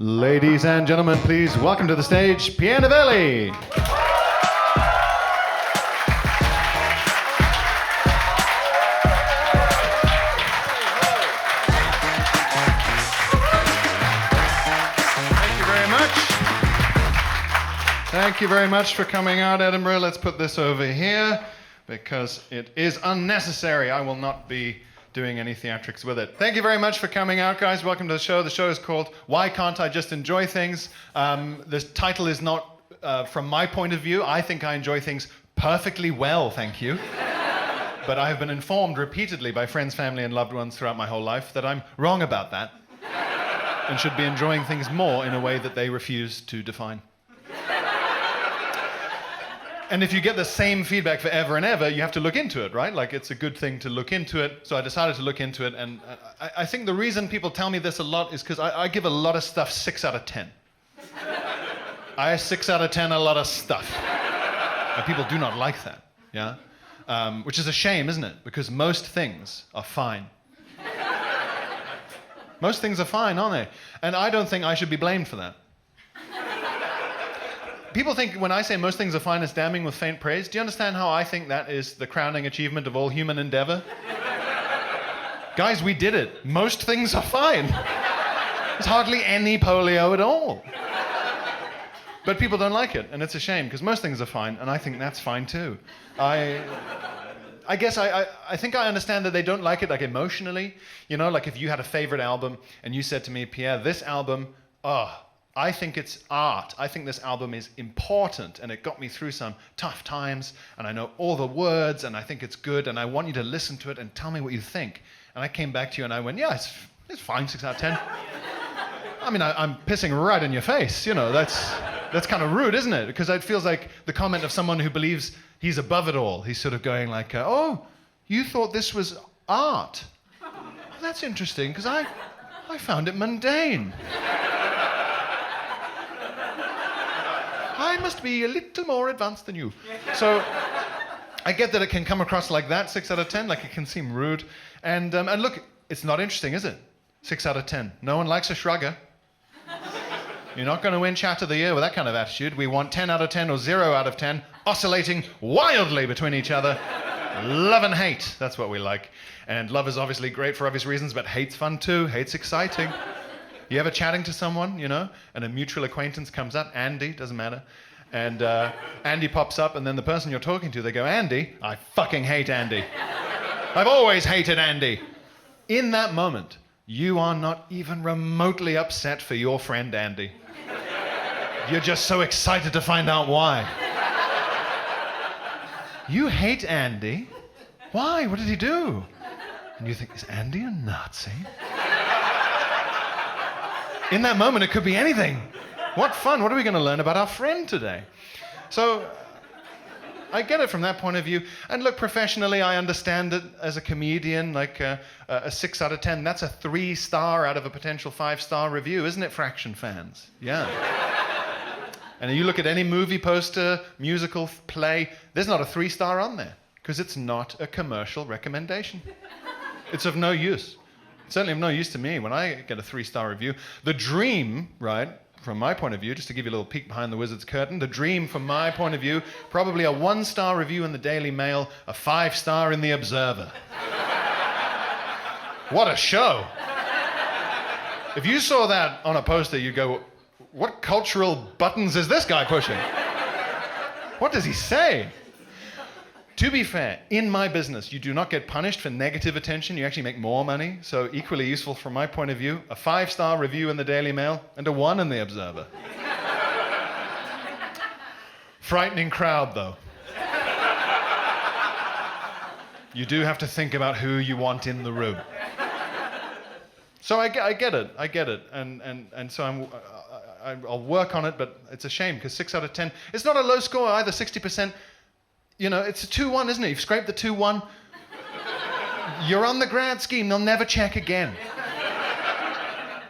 Ladies and gentlemen, please welcome to the stage, Pierre Novellie. Thank you very much for coming out, Edinburgh. Let's put this over here because it is unnecessary. I will not be doing any theatrics with it. Thank you very much for coming out, guys. Welcome to the show. The show is called Why Can't I Just Enjoy Things? This title is not from my point of view. I think I enjoy things perfectly well, thank you. But I have been informed repeatedly by friends, family, and loved ones throughout my whole life that I'm wrong about that and should be enjoying things more in a way that they refuse to define. And if you get the same feedback forever and ever, you have to look into it, right? Like, it's a good thing to look into it. So I decided to look into it, and I think the reason people tell me this a lot is because I give a lot of stuff 6 out of 10. I 6 out of 10 a lot of stuff. And people do not like that, yeah? Which is a shame, isn't it? Because most things are fine. Most things are fine, aren't they? And I don't think I should be blamed for that. People think when I say most things are fine, it's damning with faint praise. Do you understand how I think that is the crowning achievement of all human endeavor? Guys, we did it. Most things are fine. There's hardly any polio at all. But people don't like it, and it's a shame, because most things are fine, and I think that's fine too. I guess I think I understand that they don't like it, like, emotionally. You know, like if you had a favorite album, and you said to me, Pierre, this album, I think it's art. I think this album is important, and it got me through some tough times, and I know all the words, and I think it's good, and I want you to listen to it and tell me what you think. And I came back to you and I went, yeah, it's fine, 6 out of 10. I mean, I'm pissing right in your face, you know, that's kind of rude, isn't it? Because it feels like the comment of someone who believes he's above it all. He's sort of going like, oh, you thought this was art? Well, that's interesting, because I found it mundane. I must be a little more advanced than you. So I get that it can come across like that, 6 out of 10, like it can seem rude. And look, it's not interesting, is it? 6 out of 10. No one likes a shrugger. You're not going to win Chat of the Year with that kind of attitude. We want 10 out of 10 or 0 out of 10, oscillating wildly between each other. Love and hate, that's what we like. And love is obviously great for obvious reasons, but hate's fun too. Hate's exciting. You ever chatting to someone, you know, and a mutual acquaintance comes up, Andy, doesn't matter, and Andy pops up, and then the person you're talking to, they go, Andy, I fucking hate Andy. I've always hated Andy. In that moment, you are not even remotely upset for your friend Andy. You're just so excited to find out why. You hate Andy? Why? What did he do? And you think, is Andy a Nazi? In that moment, it could be anything. What fun. What are we going to learn about our friend today? So I get it from that point of view. And look, professionally, I understand it as a comedian, like a 6 out of 10. That's a 3-star out of a potential 5-star review, isn't it, Fraction fans? Yeah. And you look at any movie poster, musical, play, there's not a 3-star on there because it's not a commercial recommendation. It's of no use. Certainly of no use to me when I get a 3-star review. The dream, right, from my point of view, just to give you a little peek behind the wizard's curtain, the dream from my point of view, probably a 1-star review in the Daily Mail, a 5-star in the Observer. What a show. If you saw that on a poster, you'd go, what cultural buttons is this guy pushing? What does he say? To be fair, in my business, you do not get punished for negative attention. You actually make more money. So equally useful from my point of view, a 5-star review in the Daily Mail and a 1 in the Observer. Frightening crowd, though. You do have to think about who you want in the room. So I get it. And so I'll work on it, but it's a shame because 6 out of 10, it's not a low score either, 60%. You know, it's a 2-1, isn't it? You've scraped the 2-1. You're on the grad scheme. They'll never check again.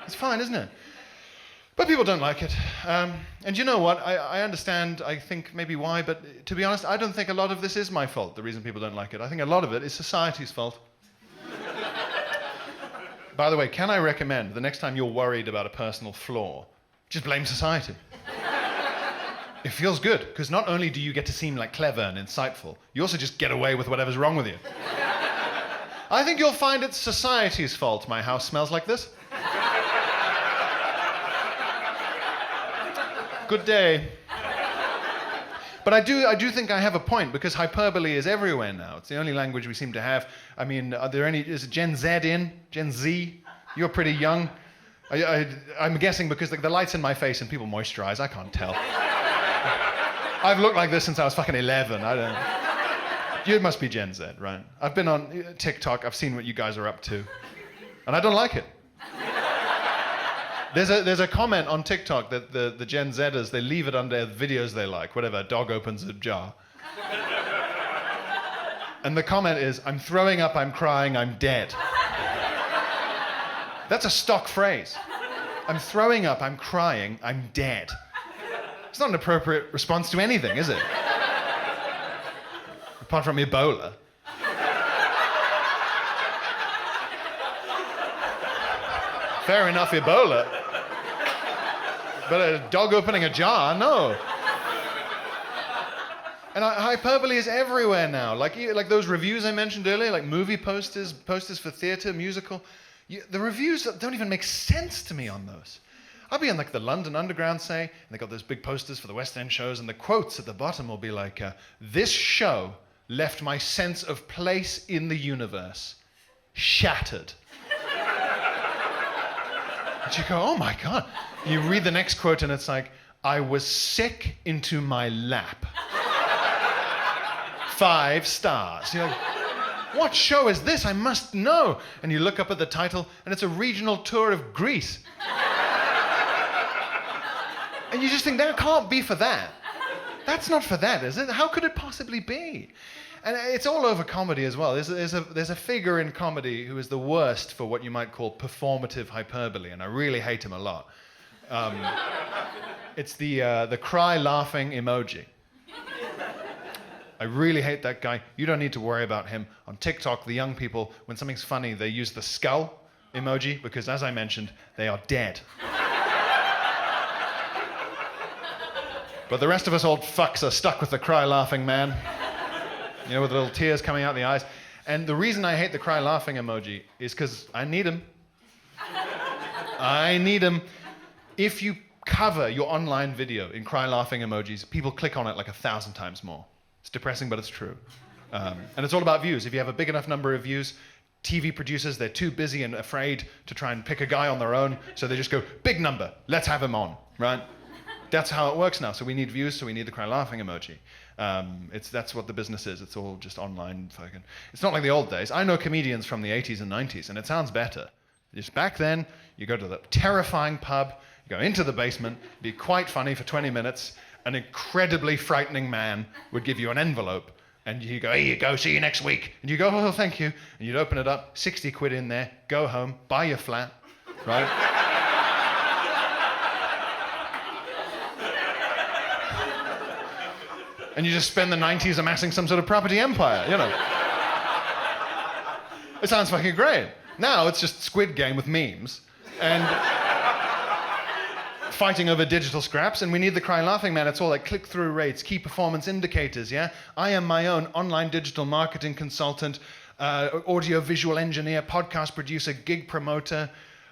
It's fine, isn't it? But people don't like it. And you know what? I understand, I think maybe why, but to be honest, I don't think a lot of this is my fault, the reason people don't like it. I think a lot of it is society's fault. By the way, can I recommend the next time you're worried about a personal flaw, just blame society. It feels good, because not only do you get to seem like clever and insightful, you also just get away with whatever's wrong with you. I think you'll find it's society's fault my house smells like this. Good day. But I do think I have a point, because hyperbole is everywhere now. It's the only language we seem to have. I mean, is Gen Z in? Gen Z? You're pretty young. I'm guessing because the light's in my face and people moisturize. I can't tell. I've looked like this since I was fucking 11. I don't know. You must be Gen Z, right? I've been on TikTok. I've seen what you guys are up to. And I don't like it. There's a comment on TikTok that the Gen Zers, they leave it under videos they like, whatever, a dog opens a jar. And the comment is, I'm throwing up, I'm crying, I'm dead. That's a stock phrase. I'm throwing up, I'm crying, I'm dead. It's not an appropriate response to anything, is it? Apart from Ebola. Fair enough, Ebola. But a dog opening a jar, no. And hyperbole is everywhere now. Like those reviews I mentioned earlier, like movie posters for theatre, musical. The reviews don't even make sense to me on those. I'll be in like the London Underground, say, and they got those big posters for the West End shows, and the quotes at the bottom will be like, this show left my sense of place in the universe shattered. And you go, oh my God. You read the next quote and it's like, I was sick into my lap. 5 stars. You're like, what show is this? I must know. And you look up at the title and it's a regional tour of Greece. And you just think, that can't be for that. That's not for that, is it? How could it possibly be? And it's all over comedy as well. There's a figure in comedy who is the worst for what you might call performative hyperbole, and I really hate him a lot. It's the cry laughing emoji. I really hate that guy. You don't need to worry about him. On TikTok, the young people, when something's funny, they use the skull emoji because, as I mentioned, they are dead. But the rest of us old fucks are stuck with the cry laughing man. You know, with little tears coming out the eyes. And the reason I hate the cry laughing emoji is because I need him. I need him. If you cover your online video in cry laughing emojis, people click on it like 1,000 times more. It's depressing, but it's true. And it's all about views. If you have a big enough number of views, TV producers, they're too busy and afraid to try and pick a guy on their own, so they just go, big number, let's have him on, right? That's how it works now. So we need views, so we need the cry laughing emoji. That's what the business is. It's all just online fucking. It's not like the old days. I know comedians from the 80s and 90s, and it sounds better. Just back then, you go to the terrifying pub, you go into the basement, be quite funny for 20 minutes, an incredibly frightening man would give you an envelope, and you go, here you go, see you next week. And you go, oh, thank you. And you'd open it up, 60 quid in there, go home, buy your flat, right? And you just spend the 90s amassing some sort of property empire, you know. It sounds fucking great. Now it's just Squid Game with memes and fighting over digital scraps, and we need the cry laughing man. It's all like click-through rates, key performance indicators, yeah? I am my own online digital marketing consultant, audio-visual engineer, podcast producer, gig promoter,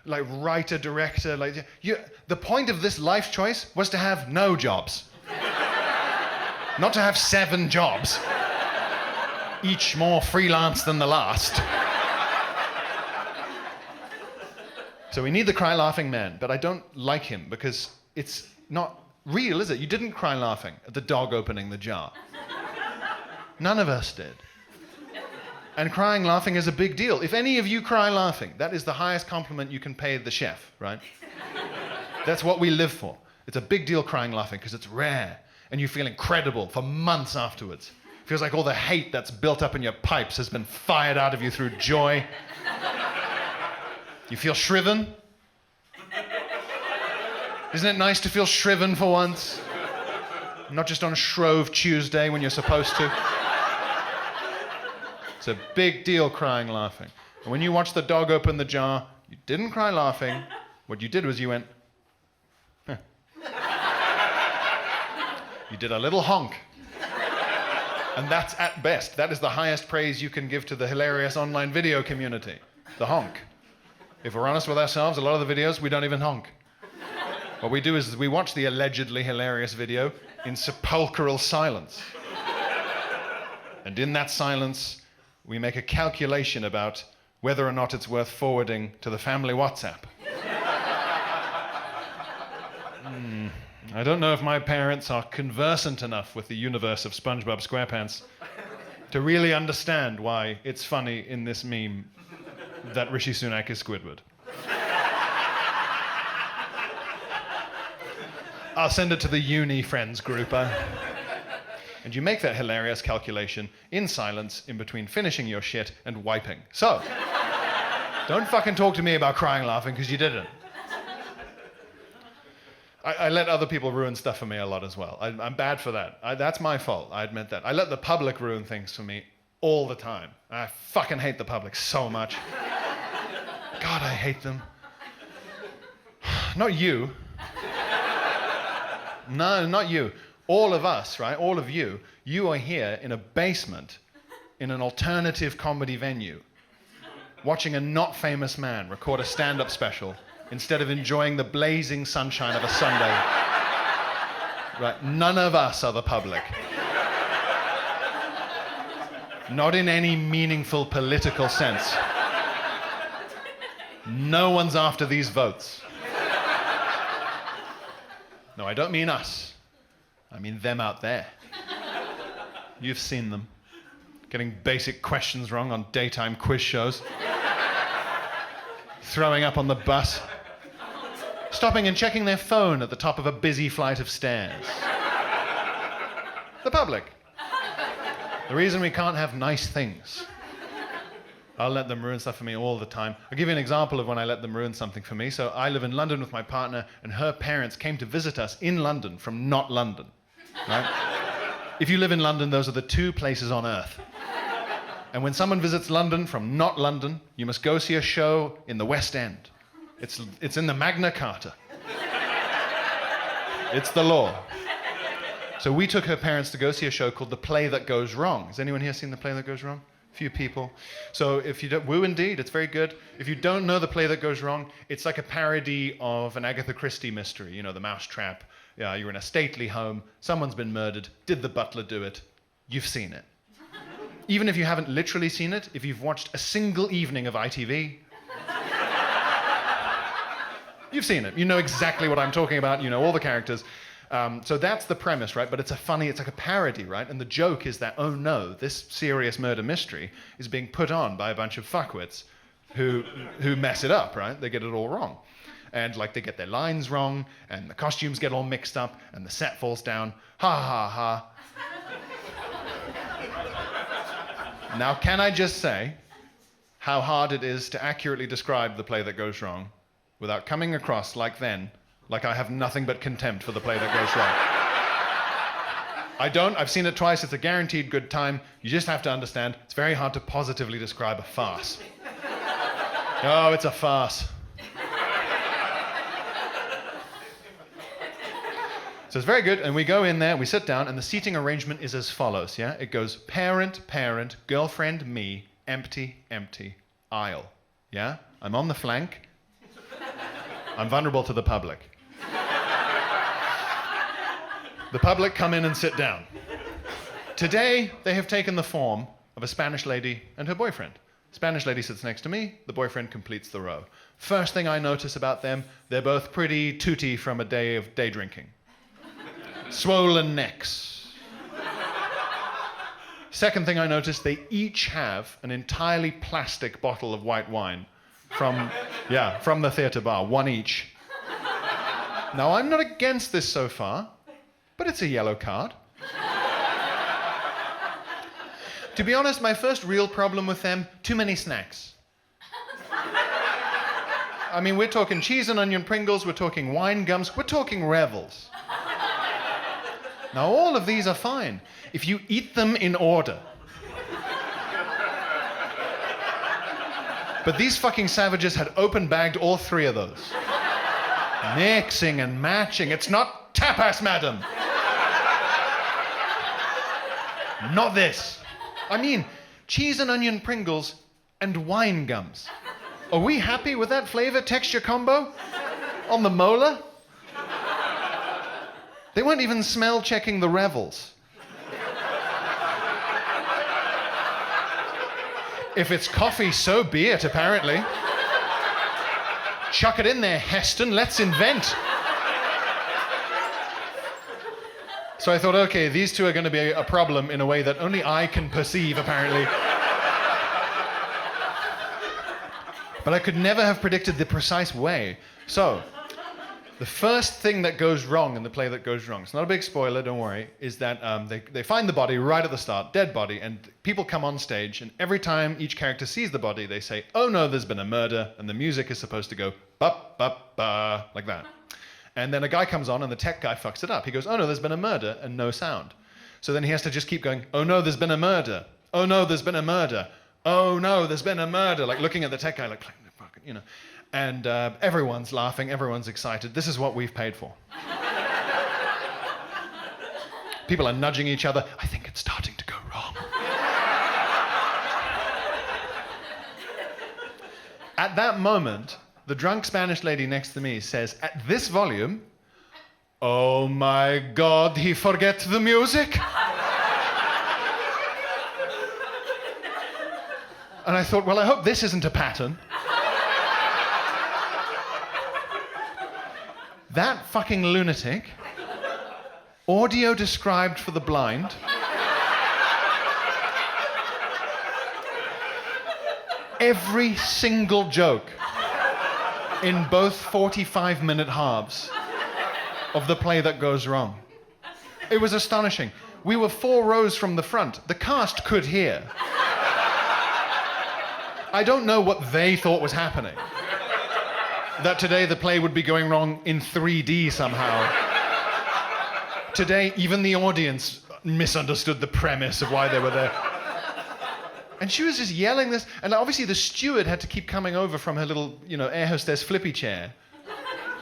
like writer, director. The point of this life choice was to have no jobs. Not to have 7 jobs, each more freelance than the last. So we need the cry laughing man, but I don't like him because it's not real, is it? You didn't cry laughing at the dog opening the jar. None of us did. And crying laughing is a big deal. If any of you cry laughing, that is the highest compliment you can pay the chef, right? That's what we live for. It's a big deal crying laughing because it's rare. And you feel incredible for months afterwards. It feels like all the hate that's built up in your pipes has been fired out of you through joy. You feel shriven. Isn't it nice to feel shriven for once? Not just on Shrove Tuesday when you're supposed to. It's a big deal crying laughing. And when you watch the dog open the jar, you didn't cry laughing. What you did was you went, huh. You did a little honk. And that's at best. That is the highest praise you can give to the hilarious online video community. The honk. If we're honest with ourselves, a lot of the videos, we don't even honk. What we do is we watch the allegedly hilarious video in sepulchral silence. And in that silence, we make a calculation about whether or not it's worth forwarding to the family WhatsApp. I don't know if my parents are conversant enough with the universe of SpongeBob SquarePants to really understand why it's funny in this meme that Rishi Sunak is Squidward. I'll send it to the uni friends group. And you make that hilarious calculation in silence in between finishing your shit and wiping. So, don't fucking talk to me about crying laughing, because you didn't. I let other people ruin stuff for me a lot as well. I'm bad for that. That's my fault. I admit that. I let the public ruin things for me all the time. I fucking hate the public so much. God, I hate them. Not you. No, not you. All of us, right? All of you. You are here in a basement in an alternative comedy venue watching a not famous man record a stand-up special instead of enjoying the blazing sunshine of a Sunday. Right? None of us are the public. Not in any meaningful political sense. No one's after these votes. No, I don't mean us. I mean them out there. You've seen them. Getting basic questions wrong on daytime quiz shows. Throwing up on the bus. Stopping and checking their phone at the top of a busy flight of stairs. The public. The reason we can't have nice things. I'll let them ruin stuff for me all the time. I'll give you an example of when I let them ruin something for me. So I live in London with my partner, and her parents came to visit us in London from not London. Right? If you live in London, those are the two places on earth. And when someone visits London from not London, you must go see a show in the West End. It's in the Magna Carta. It's the law. So we took her parents to go see a show called The Play That Goes Wrong. Has anyone here seen The Play That Goes Wrong? A few people. So if you don't, woo indeed, it's very good. If you don't know The Play That Goes Wrong, it's like a parody of an Agatha Christie mystery, you know, The Mousetrap. Yeah, you're in a stately home, someone's been murdered, did the butler do it? You've seen it. Even if you haven't literally seen it, if you've watched a single evening of ITV, you've seen it. You know exactly what I'm talking about. You know all the characters. So that's the premise, right? But it's like a parody, right? And the joke is that, oh no, this serious murder mystery is being put on by a bunch of fuckwits who mess it up, right? They get it all wrong. And like they get their lines wrong, and the costumes get all mixed up, and the set falls down. Ha ha ha. Now, can I just say how hard it is to accurately describe The Play That Goes Wrong without coming across like I have nothing but contempt for The Play That Goes Wrong. I don't. I've seen it twice. It's a guaranteed good time. You just have to understand, it's very hard to positively describe a farce. Oh, it's a farce. So it's very good, and we go in there, we sit down, and the seating arrangement is as follows, yeah? It goes parent, parent, girlfriend, me, empty, empty, aisle, yeah? I'm on the flank. I'm vulnerable to the public. The public come in and sit down. Today, they have taken the form of a Spanish lady and her boyfriend. Spanish lady sits next to me, the boyfriend completes the row. First thing I notice about them, they're both pretty tooty from a day of day drinking. Swollen necks. Second thing I notice, they each have an entirely plastic bottle of white wine from the theatre bar, one each. Now, I'm not against this so far, but it's a yellow card. To be honest, my first real problem with them, too many snacks. I mean, we're talking cheese and onion Pringles, we're talking wine gums, we're talking Revels. Now, all of these are fine if you eat them in order. But these fucking savages had open-bagged all three of those. Mixing and matching. It's not tapas, madam. Not this. I mean, cheese and onion Pringles and wine gums. Are we happy with that flavor texture combo? On the molar? They weren't even smell checking the Revels. If it's coffee, so be it, apparently. Chuck it in there, Heston, let's invent. So I thought, okay, these two are going to be a problem in a way that only I can perceive, apparently. But I could never have predicted the precise way. So, the first thing that goes wrong in the play that goes wrong, it's not a big spoiler, don't worry, is that they find the body right at the start, dead body, and people come on stage, and every time each character sees the body, they say, oh no, there's been a murder, and the music is supposed to go, ba-ba-ba, like that. And then a guy comes on, and the tech guy fucks it up. He goes, oh no, there's been a murder, and no sound. So then he has to just keep going, oh no, there's been a murder. Oh no, there's been a murder. Oh no, there's been a murder. Like looking at the tech guy, like, you know. And everyone's laughing, everyone's excited. This is what we've paid for. People are nudging each other. I think it's starting to go wrong. At that moment, the drunk Spanish lady next to me says, at this volume, oh my God, he forget the music? And I thought, well, I hope this isn't a pattern. That fucking lunatic, audio described for the blind, every single joke in both 45-minute halves of the play that goes wrong. It was astonishing. We were 4 rows from the front. The cast could hear. I don't know what they thought was happening. That today the play would be going wrong in 3D somehow. Today, even the audience misunderstood the premise of why they were there. And she was just yelling this, and obviously the steward had to keep coming over from her little, air hostess flippy chair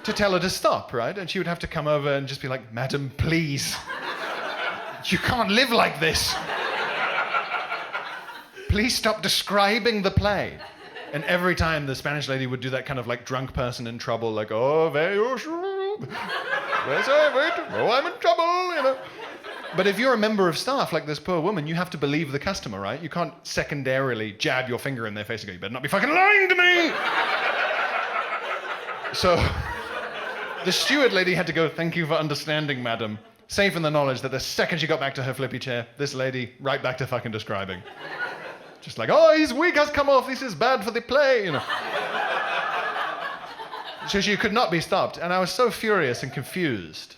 to tell her to stop, right? And she would have to come over and just be like, madam, please. You can't live like this. Please stop describing the play. And every time the Spanish lady would do that kind of like drunk person in trouble, like, oh, I'm in trouble, But if you're a member of staff like this poor woman, you have to believe the customer, right? You can't secondarily jab your finger in their face and go, you better not be fucking lying to me! So the steward lady had to go, thank you for understanding, madam. Safe in the knowledge that the second she got back to her flippy chair, this lady, right back to fucking describing. Just like, oh, his wig has come off, this is bad for the play, So she could not be stopped, and I was so furious and confused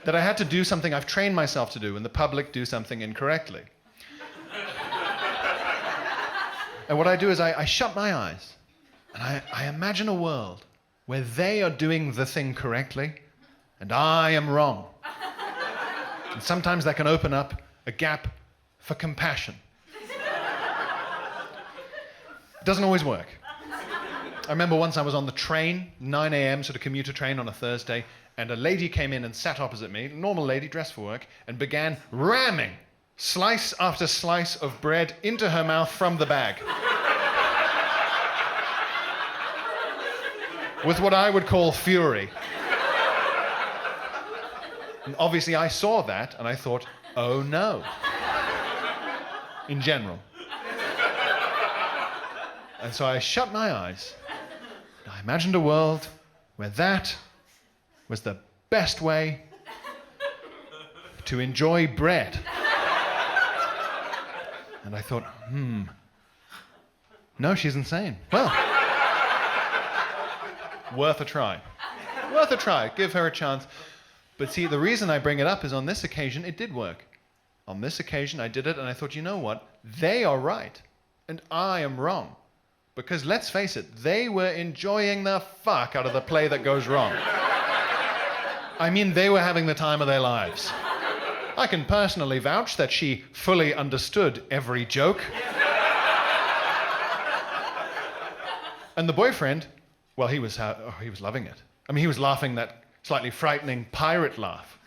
that I had to do something I've trained myself to do when the public do something incorrectly. And what I do is I shut my eyes, and I imagine a world where they are doing the thing correctly, and I am wrong. And sometimes that can open up a gap for compassion. It doesn't always work. I remember once I was on the train, 9 a.m., sort of commuter train on a Thursday, and a lady came in and sat opposite me, a normal lady dressed for work, and began ramming slice after slice of bread into her mouth from the bag. With what I would call fury. And obviously I saw that, and I thought, oh no. In general. And so I shut my eyes. And I imagined a world where that was the best way to enjoy bread. And I thought, no, she's insane. Well, worth a try. Worth a try. Give her a chance. But see, the reason I bring it up is on this occasion, it did work. On this occasion, I did it, and I thought, you know what? They are right, and I am wrong. Because let's face it, they were enjoying the fuck out of the play that goes wrong. I mean, they were having the time of their lives. I can personally vouch that she fully understood every joke. And the boyfriend, well, he was loving it. I mean, he was laughing that slightly frightening pirate laugh.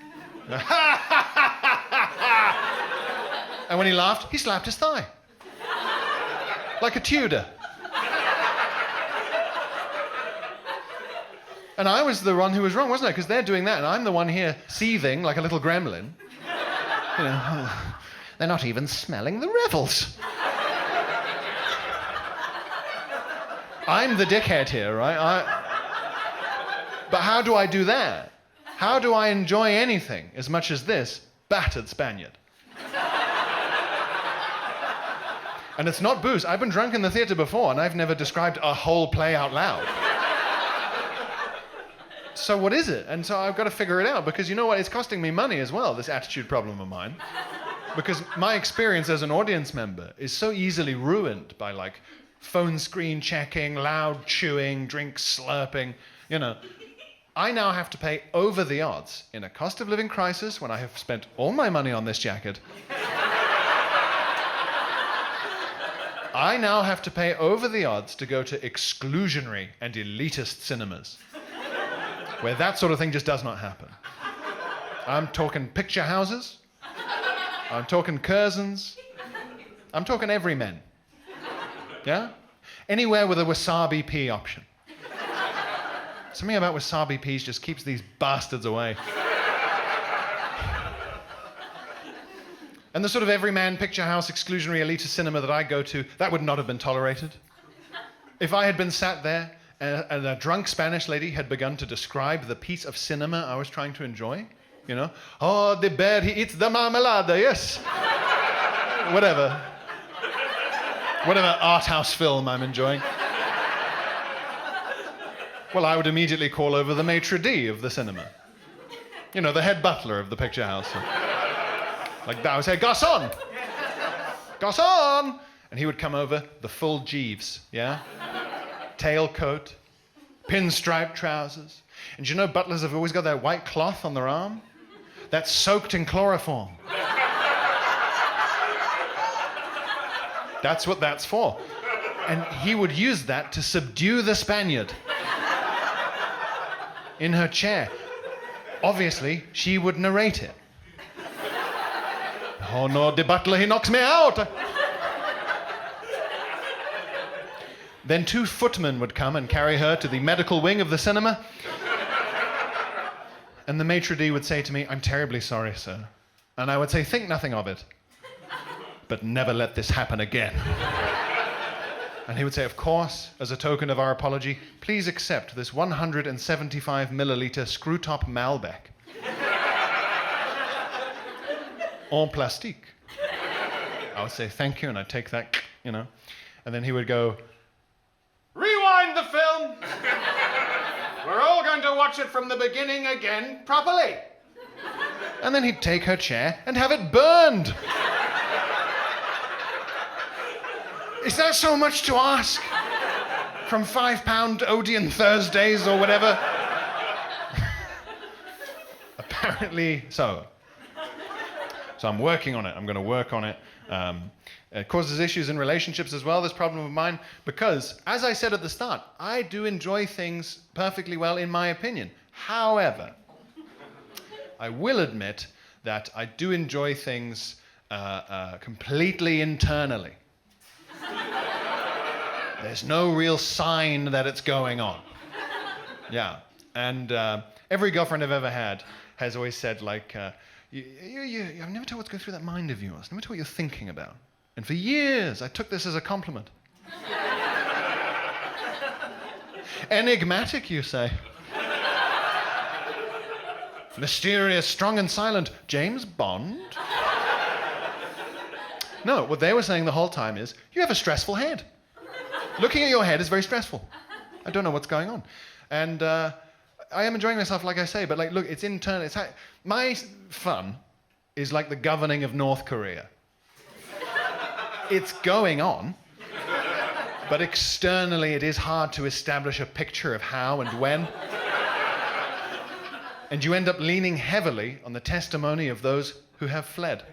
And when he laughed, he slapped his thigh. Like a Tudor. And I was the one who was wrong, wasn't I? Because they're doing that, and I'm the one here seething like a little gremlin. You know, they're not even smelling the revels. I'm the dickhead here, right? But how do I do that? How do I enjoy anything as much as this battered Spaniard? And it's not booze. I've been drunk in the theatre before, and I've never described a whole play out loud. So what is it? And so I've got to figure it out, because you know what? It's costing me money as well, this attitude problem of mine. Because my experience as an audience member is so easily ruined by like phone screen checking, loud chewing, drink slurping, you know. I now have to pay over the odds in a cost of living crisis when I have spent all my money on this jacket. I now have to pay over the odds to go to exclusionary and elitist cinemas, where that sort of thing just does not happen. I'm talking picture houses. I'm talking Curzons. I'm talking everymen. Yeah? Anywhere with a wasabi pea option. Something about wasabi peas just keeps these bastards away. And the sort of everyman picture house exclusionary elitist cinema that I go to, that would not have been tolerated. If I had been sat there and a drunk Spanish lady had begun to describe the piece of cinema I was trying to enjoy, you know, oh, the bear, he eats the marmalade, yes. Whatever art house film I'm enjoying. Well, I would immediately call over the maitre d' of the cinema. You know, the head butler of the picture house. Like that, I would say, Garçon! Garçon! And he would come over, the full Jeeves, yeah? Tailcoat, pinstripe trousers. And you know butlers have always got that white cloth on their arm? That's soaked in chloroform. That's what that's for. And he would use that to subdue the Spaniard in her chair. Obviously, she would narrate it. Oh no, the butler, he knocks me out. Then 2 footmen would come and carry her to the medical wing of the cinema. And the maitre d' would say to me, I'm terribly sorry, sir. And I would say, think nothing of it. But never let this happen again. And he would say, of course, as a token of our apology, please accept this 175 milliliter screw-top Malbec. En plastique. I would say, thank you, and I'd take that, you know. And then he would go, rewind the film! We're all going to watch it from the beginning again, properly. And then he'd take her chair and have it burned. Is that so much to ask? From £5 Odeon Thursdays or whatever? Apparently so. So I'm working on it. I'm going to work on it. It causes issues in relationships as well, this problem of mine, because, as I said at the start, I do enjoy things perfectly well, in my opinion. However, I will admit that I do enjoy things completely internally. There's no real sign that it's going on. Yeah. And every girlfriend I've ever had has always said, like, I've never told what's going through that mind of yours. Never told what you're thinking about. And for years, I took this as a compliment. Enigmatic, you say. Mysterious, strong and silent. James Bond? No, what they were saying the whole time is, you have a stressful head. Looking at your head is very stressful. I don't know what's going on. And I am enjoying myself, like I say, but like, look, it's internal. My fun is like the governing of North Korea. It's going on, But externally, it is hard to establish a picture of how and when. And you end up leaning heavily on the testimony of those who have fled.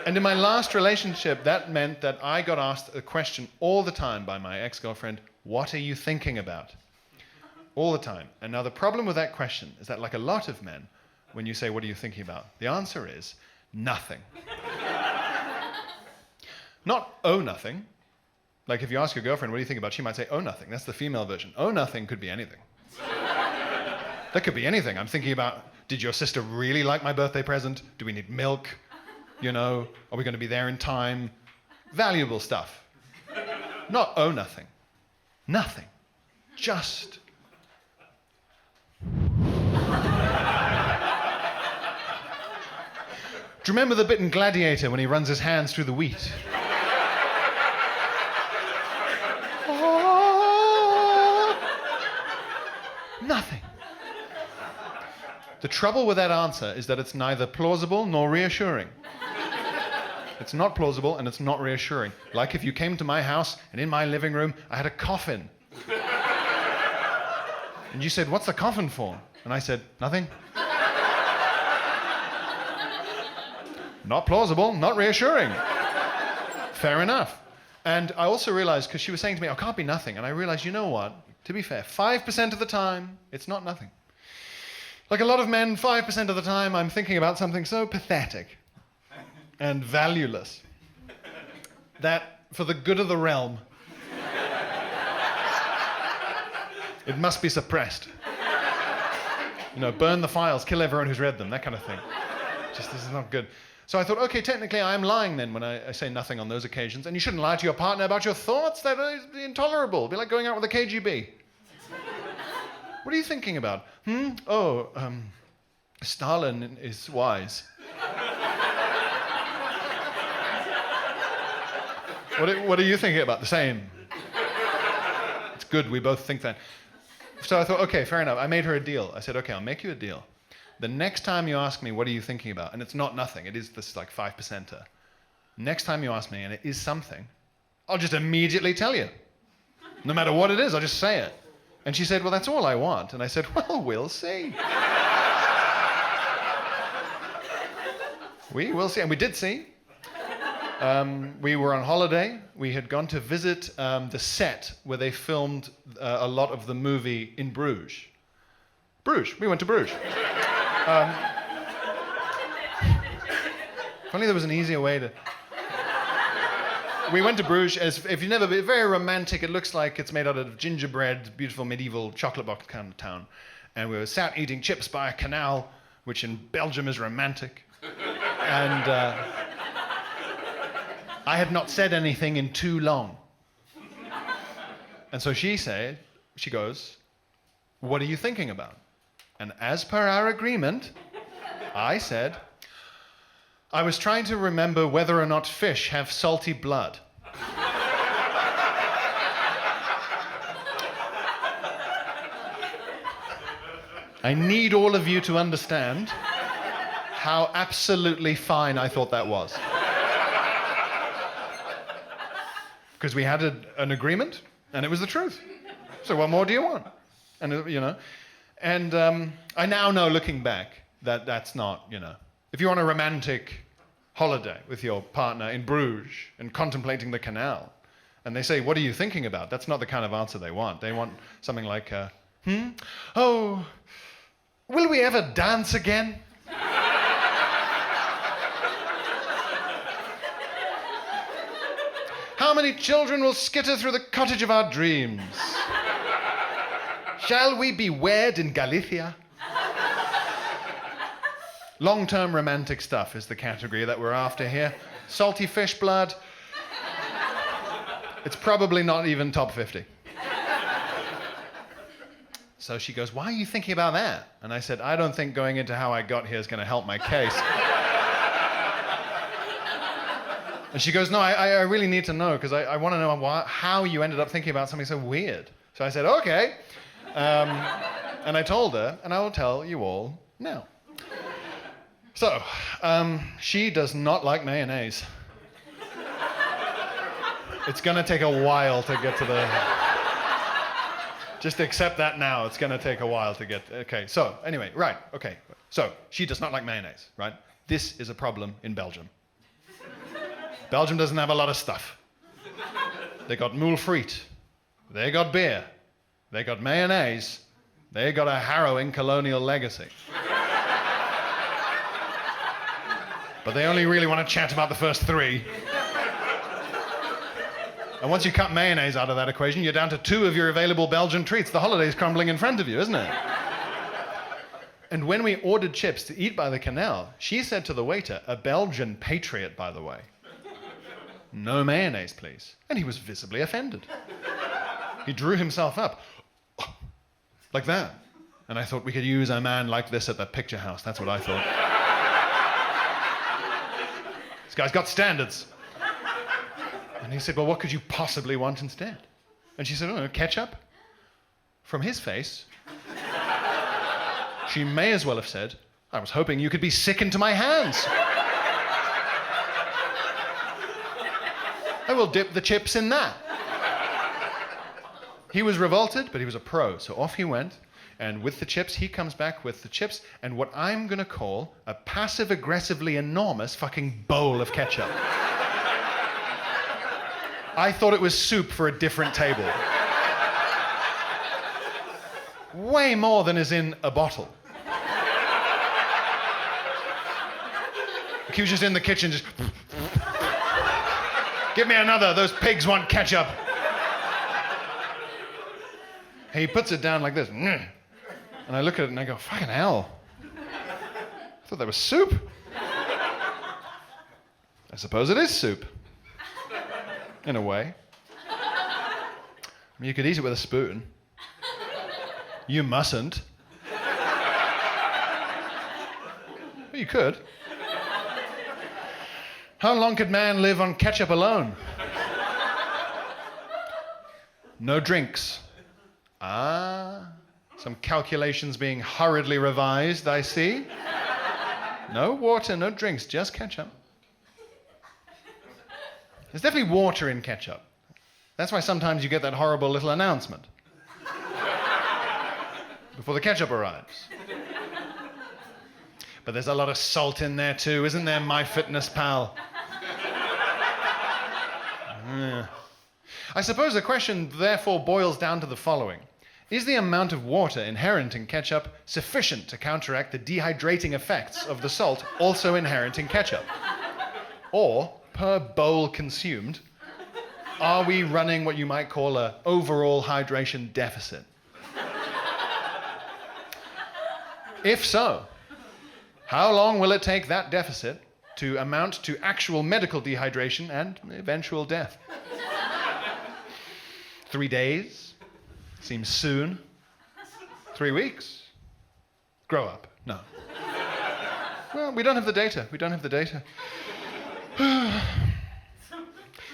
And in my last relationship, that meant that I got asked a question all the time by my ex-girlfriend, what are you thinking about? All the time. And now the problem with that question is that, like a lot of men, when you say, what are you thinking about? The answer is, nothing. Not, oh, nothing. Like if you ask your girlfriend, what do you think about? She might say, oh, nothing. That's the female version. Oh, nothing could be anything. That could be anything. I'm thinking about, did your sister really like my birthday present? Do we need milk? You know, are we going to be there in time? Valuable stuff. Not, oh, nothing. Nothing. Just. Do you remember the bit in Gladiator when he runs his hands through the wheat? Nothing. The trouble with that answer is that it's neither plausible nor reassuring. It's not plausible and it's not reassuring. Like if you came to my house and in my living room I had a coffin. And you said, what's the coffin for? And I said, nothing. Not plausible, not reassuring. Fair enough. And I also realized, because she was saying to me, oh, it can't be nothing. And I realized, you know what? To be fair, 5% of the time, it's not nothing. Like a lot of men, 5% of the time, I'm thinking about something so pathetic and valueless that for the good of the realm, it must be suppressed. You know, burn the files, kill everyone who's read them, that kind of thing. Just, this is not good. So I thought, okay, technically I am lying then when I say nothing on those occasions, and you shouldn't lie to your partner about your thoughts. That is intolerable. It'd be like going out with the KGB. What are you thinking about? Oh, Stalin is wise. What are you thinking about? The same. It's good, we both think that. So I thought, okay, fair enough. I made her a deal. I said, okay, I'll make you a deal. The next time you ask me, what are you thinking about? And it's not nothing, it is this like 5%er. Next time you ask me, and it is something, I'll just immediately tell you. No matter what it is, I'll just say it. And she said, well, that's all I want. And I said, well, we'll see. We will see. And we did see. We were on holiday. We had gone to visit the set where they filmed a lot of the movie in Bruges. Bruges. We went to Bruges. If only there was an easier way to... We went to Bruges, if you've never been, very romantic. It looks like it's made out of gingerbread, beautiful medieval chocolate box kind of town. And we were sat eating chips by a canal, which in Belgium is romantic. And I had not said anything in too long. And so she goes, what are you thinking about? And as per our agreement, I said, I was trying to remember whether or not fish have salty blood. I need all of you to understand how absolutely fine I thought that was. Because we had an agreement, and it was the truth. So what more do you want? And, you know... And I now know, looking back, that that's not, you know... If you're on a romantic holiday with your partner in Bruges and contemplating the canal, and they say, what are you thinking about? That's not the kind of answer they want. They want something like, oh, will we ever dance again? How many children will skitter through the cottage of our dreams? Shall we be wed in Galicia? Long-term romantic stuff is the category that we're after here. Salty fish blood. It's probably not even top 50. So she goes, why are you thinking about that? And I said, I don't think going into how I got here is going to help my case. And she goes, no, I really need to know, because I want to know how you ended up thinking about something so weird. So I said, okay. And I told her, and I will tell you all now. So, she does not like mayonnaise. It's gonna take a while to get to the... Just accept that now. It's gonna take a while to get... Okay, so, anyway, right, okay. So, she does not like mayonnaise, right? This is a problem in Belgium. Belgium doesn't have a lot of stuff. They got moule frite. They got beer. They got mayonnaise. They got a harrowing colonial legacy. But they only really want to chat about the first three. And once you cut mayonnaise out of that equation, you're down to 2 of your available Belgian treats. The holiday's crumbling in front of you, isn't it? And when we ordered chips to eat by the canal, she said to the waiter, a Belgian patriot, by the way, no mayonnaise, please. And he was visibly offended. He drew himself up, like that. And I thought we could use a man like this at the picture house. That's what I thought. This guy's got standards. And he said, well, what could you possibly want instead? And she said, oh, ketchup. From his face, she may as well have said, I was hoping you could be sick into my hands. I will dip the chips in that. He was revolted, but he was a pro, so off he went. And with the chips, he comes back with the chips and what I'm going to call a passive-aggressively enormous fucking bowl of ketchup. I thought it was soup for a different table. Way more than is in a bottle. He was just in the kitchen, just... Give me another, those pigs want ketchup. He puts it down like this. And I look at it and I go, fucking hell. I thought that was soup. I suppose it is soup. In a way. I mean, you could eat it with a spoon. You mustn't. But you could. How long could man live on ketchup alone? No drinks. Ah. Some calculations being hurriedly revised, I see. No water, no drinks, just ketchup. There's definitely water in ketchup. That's why sometimes you get that horrible little announcement before the ketchup arrives. But there's a lot of salt in there too, isn't there, MyFitnessPal? I suppose the question therefore boils down to the following. Is the amount of water inherent in ketchup sufficient to counteract the dehydrating effects of the salt also inherent in ketchup? Or, per bowl consumed, are we running what you might call an overall hydration deficit? If so, how long will it take that deficit to amount to actual medical dehydration and eventual death? 3 days? Seems soon. 3 weeks? Grow up. No. Well, we don't have the data. We don't have the data.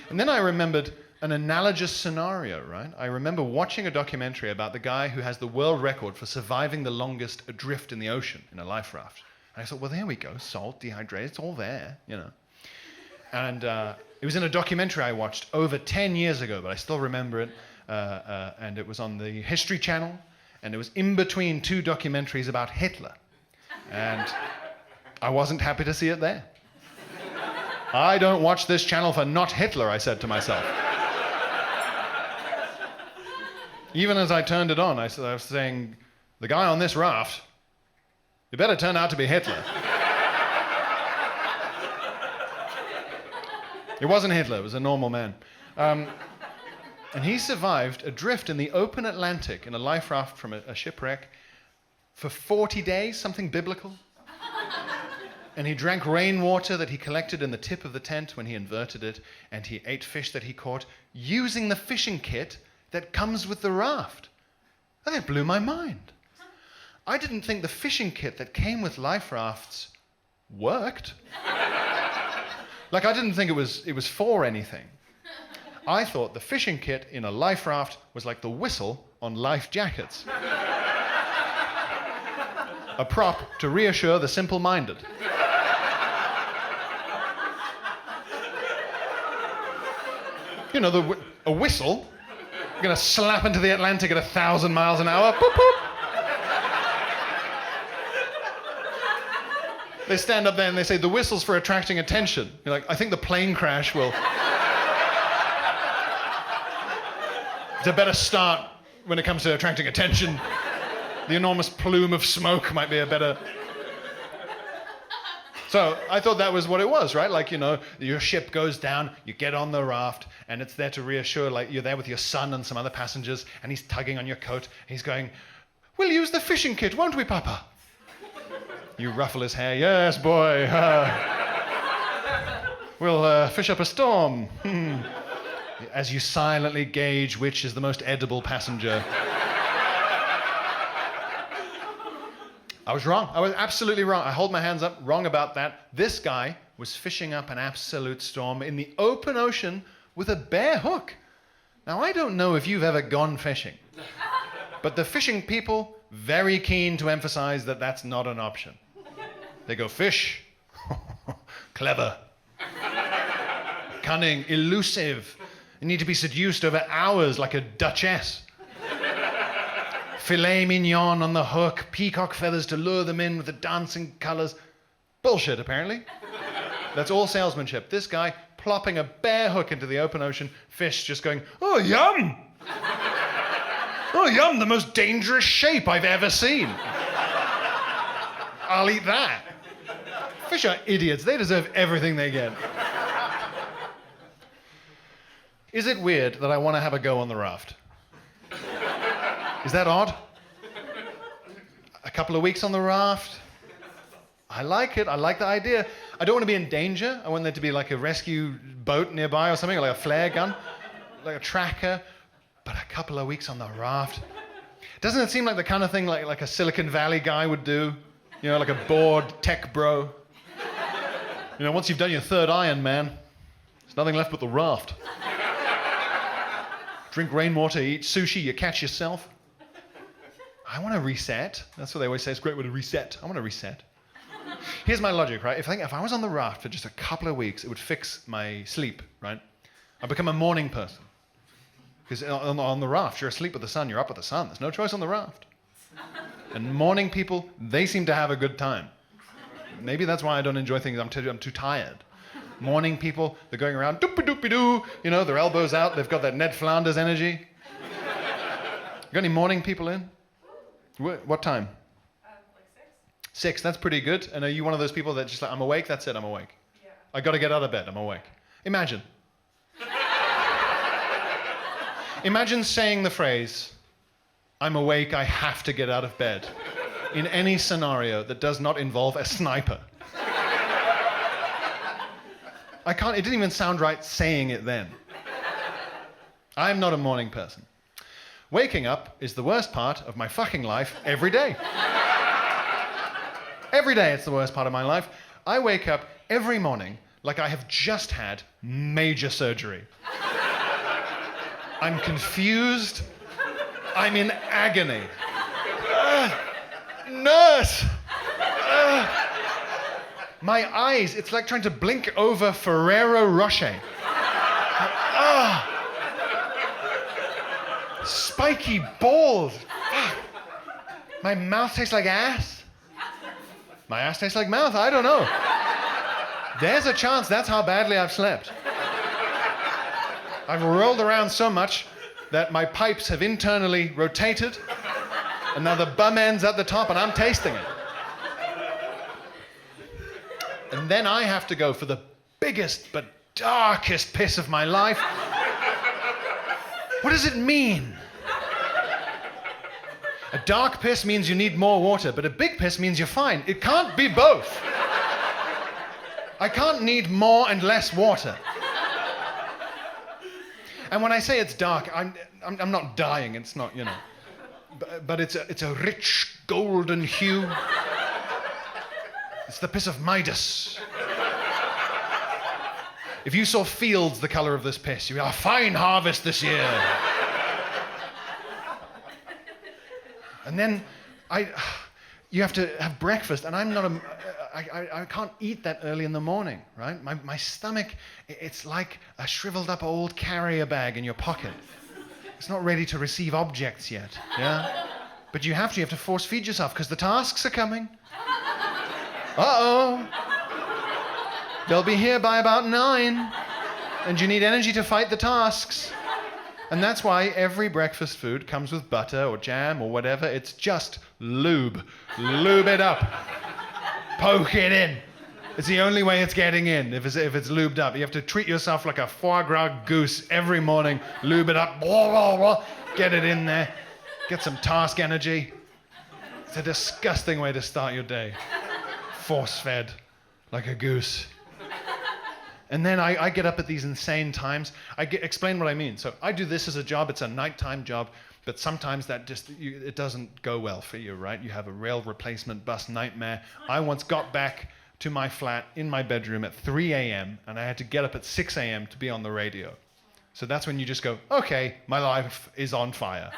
And then I remembered an analogous scenario, right? I remember watching a documentary about the guy who has the world record for surviving the longest adrift in the ocean in a life raft. And I thought, well, there we go. Salt, dehydrated, it's all there, you know. And it was in a documentary I watched over 10 years ago, but I still remember it. And it was on the History Channel, and it was in between 2 documentaries about Hitler. And I wasn't happy to see it there. I don't watch this channel for not Hitler, I said to myself. Even as I turned it on, I was saying, the guy on this raft, you better turn out to be Hitler. It wasn't Hitler, it was a normal man. And he survived adrift in the open Atlantic in a life raft from a shipwreck for 40 days, something biblical. And he drank rainwater that he collected in the tip of the tent when he inverted it, and he ate fish that he caught using the fishing kit that comes with the raft. And that blew my mind. I didn't think the fishing kit that came with life rafts worked. Like, I didn't think it was for anything. I thought the fishing kit in a life raft was like the whistle on life jackets. A prop to reassure the simple-minded. a whistle. You're going to slap into the Atlantic at 1,000 miles an hour. Boop, boop. They stand up there and they say, the whistle's for attracting attention. You're like, I think the plane crash will... It's a better start when it comes to attracting attention. The enormous plume of smoke might be a better... So I thought that was what it was, right? Like, your ship goes down, you get on the raft, and it's there to reassure, like, you're there with your son and some other passengers, and he's tugging on your coat, and he's going, we'll use the fishing kit, won't we, Papa? You ruffle his hair. Yes, boy. We'll fish up a storm. As you silently gauge which is the most edible passenger. I was wrong. I was absolutely wrong. I hold my hands up. Wrong about that. This guy was fishing up an absolute storm in the open ocean with a bare hook. Now, I don't know if you've ever gone fishing, but the fishing people, very keen to emphasize that that's not an option. They go, fish, clever, cunning, elusive. You need to be seduced over hours like a duchess. Filet mignon on the hook, peacock feathers to lure them in with the dancing colors. Bullshit, apparently. That's all salesmanship. This guy plopping a bare hook into the open ocean, fish just going, oh, yum! Oh, yum, the most dangerous shape I've ever seen. I'll eat that. Fish are idiots. They deserve everything they get. Is it weird that I want to have a go on the raft? Is that odd? A couple of weeks on the raft? I like it. I like the idea. I don't want to be in danger. I want there to be like a rescue boat nearby or something, or like a flare gun, like a tracker. But a couple of weeks on the raft. Doesn't it seem like the kind of thing like a Silicon Valley guy would do? Like a bored tech bro. Once you've done your third Iron Man, there's nothing left but the raft. Drink rainwater, eat sushi, you catch yourself. I want to reset. That's what they always say. It's a great way to reset. I want to reset. Here's my logic, right? If I was on the raft for just a couple of weeks, it would fix my sleep, right? I'd become a morning person. Because on the raft, you're asleep with the sun, you're up with the sun. There's no choice on the raft. And morning people, they seem to have a good time. Maybe that's why I don't enjoy things. I'm too tired. Morning people, they're going around, doopy-doopy-doo, their elbows out, they've got that Ned Flanders energy. You got any morning people in? What time? Like 6. 6, that's pretty good. And are you one of those people that just like, I'm awake, that's it, I'm awake? Yeah. I got to get out of bed, I'm awake. Imagine. Imagine saying the phrase, I'm awake, I have to get out of bed, in any scenario that does not involve a sniper. It didn't even sound right saying it then. I'm not a morning person. Waking up is the worst part of my fucking life every day. Every day it's the worst part of my life. I wake up every morning like I have just had major surgery. I'm confused. I'm in agony. Nurse! My eyes, it's like trying to blink over Ferrero Rocher. Spiky balls. My mouth tastes like ass. My ass tastes like mouth, I don't know. There's a chance that's how badly I've slept. I've rolled around so much that my pipes have internally rotated, and now the bum end's at the top and I'm tasting it. And then I have to go for the biggest but darkest piss of my life. What does it mean? A dark piss means you need more water, but a big piss means you're fine. It can't be both. I can't need more and less water. And when I say it's dark, I'm not dying. It's not, but it's a rich golden hue. It's the piss of Midas. If you saw fields the color of this piss, you'd be a fine harvest this year. And then you have to have breakfast, and I can't eat that early in the morning, right? My stomach, it's like a shriveled up old carrier bag in your pocket. It's not ready to receive objects yet, yeah? But you have to force feed yourself because the tasks are coming. Uh-oh. They'll be here by about 9, and you need energy to fight the tasks. And that's why every breakfast food comes with butter or jam or whatever. It's just lube. Lube it up. Poke it in. It's the only way it's getting in, if it's lubed up. You have to treat yourself like a foie gras goose every morning. Lube it up. Blah, blah, blah. Get it in there. Get some task energy. It's a disgusting way to start your day. Force-fed like a goose. And then I get up at these insane times. Explain what I mean. So I do this as a job. It's a nighttime job. But sometimes that it doesn't go well for you, right? You have a rail replacement bus nightmare. I once got back to my flat in my bedroom at 3 a.m. and I had to get up at 6 a.m. to be on the radio. So that's when you just go, okay, my life is on fire.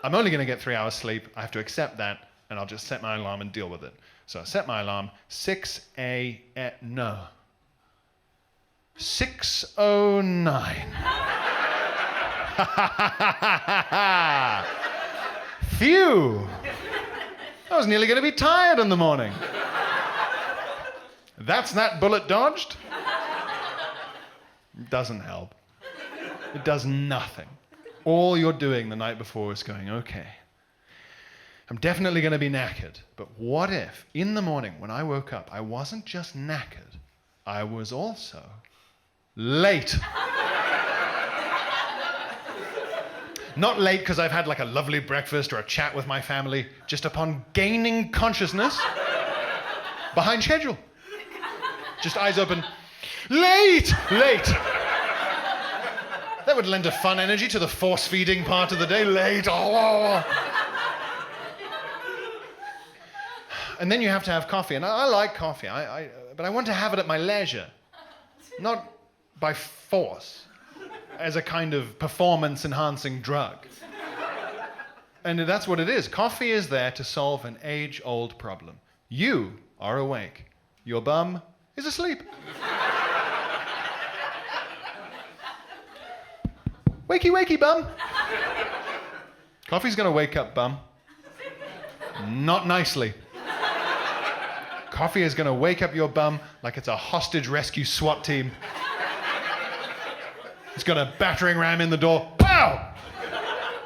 I'm only going to get 3 hours sleep. I have to accept that, and I'll just set my alarm and deal with it. So I set my alarm, 6:09. Phew! I was nearly going to be tired in the morning. That's that bullet dodged. It doesn't help. It does nothing. All you're doing the night before is going, okay, I'm definitely going to be knackered, but what if in the morning when I woke up, I wasn't just knackered, I was also late. Not late because I've had like a lovely breakfast or a chat with my family, just upon gaining consciousness, behind schedule. Just eyes open, late. That would lend a fun energy to the force-feeding part of the day. Late. Oh. And then you have to have coffee. And I like coffee, but I want to have it at my leisure. Not by force, as a kind of performance-enhancing drug. And that's what it is. Coffee is there to solve an age-old problem. You are awake. Your bum is asleep. Wakey, wakey, bum. Coffee's going to wake up, bum. Not nicely. Coffee is going to wake up your bum like it's a hostage rescue SWAT team. It's going to battering ram in the door. Pow!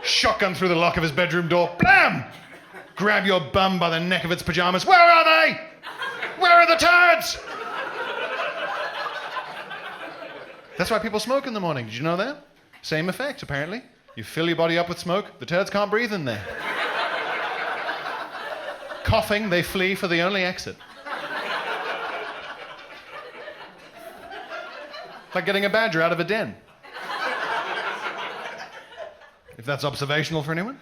Shotgun through the lock of his bedroom door. Blam! Grab your bum by the neck of its pajamas. Where are they? Where are the turds? That's why people smoke in the morning. Did you know that? Same effect, apparently. You fill your body up with smoke, the turds can't breathe in there. Coughing, they flee for the only exit. Like getting a badger out of a den. If that's observational for anyone.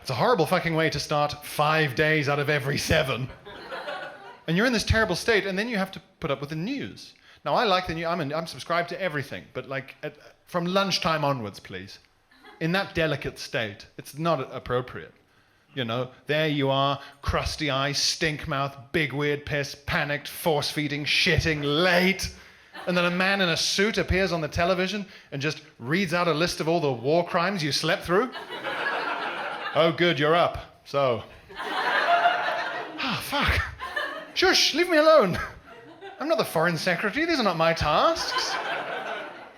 It's a horrible fucking way to start 5 days out of every 7. And you're in this terrible state, and then you have to put up with the news. Now, I like the news. I'm subscribed to everything, but like from lunchtime onwards, please. In that delicate state, it's not appropriate. You know, there you are, crusty eyes, stink mouth, big weird piss, panicked, force-feeding, shitting, late. And then a man in a suit appears on the television and just reads out a list of all the war crimes you slept through. Oh, good, you're up. So. Fuck. Shush, leave me alone. I'm not the foreign secretary. These are not my tasks.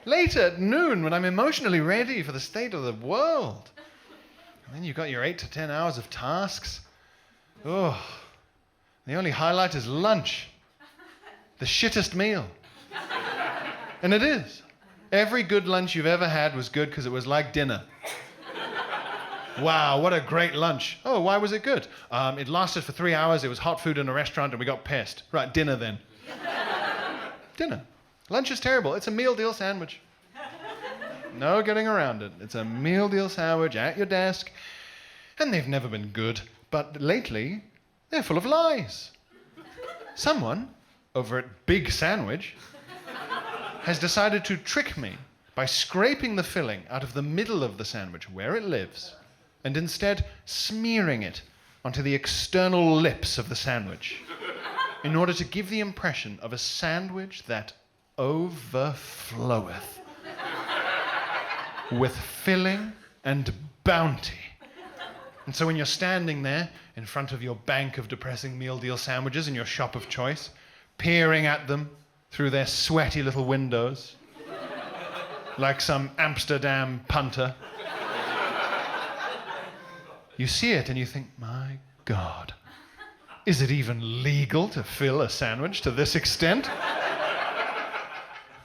Later at noon, when I'm emotionally ready for the state of the world. And then you've got your 8 to 10 hours of tasks. Oh, the only highlight is lunch. The shittest meal. And it is. Every good lunch you've ever had was good because it was like dinner. Wow, what a great lunch. Oh, why was it good? It lasted for 3 hours, it was hot food in a restaurant, and we got pissed. Right, dinner then. Dinner. Lunch is terrible. It's a meal deal sandwich. No getting around it. It's a meal deal sandwich at your desk. And they've never been good. But lately, they're full of lies. Someone, over at Big Sandwich, has decided to trick me by scraping the filling out of the middle of the sandwich where it lives and instead smearing it onto the external lips of the sandwich in order to give the impression of a sandwich that overfloweth with filling and bounty. And so when you're standing there in front of your bank of depressing meal deal sandwiches in your shop of choice, peering at them through their sweaty little windows, like some Amsterdam punter, you see it and you think, my God, is it even legal to fill a sandwich to this extent?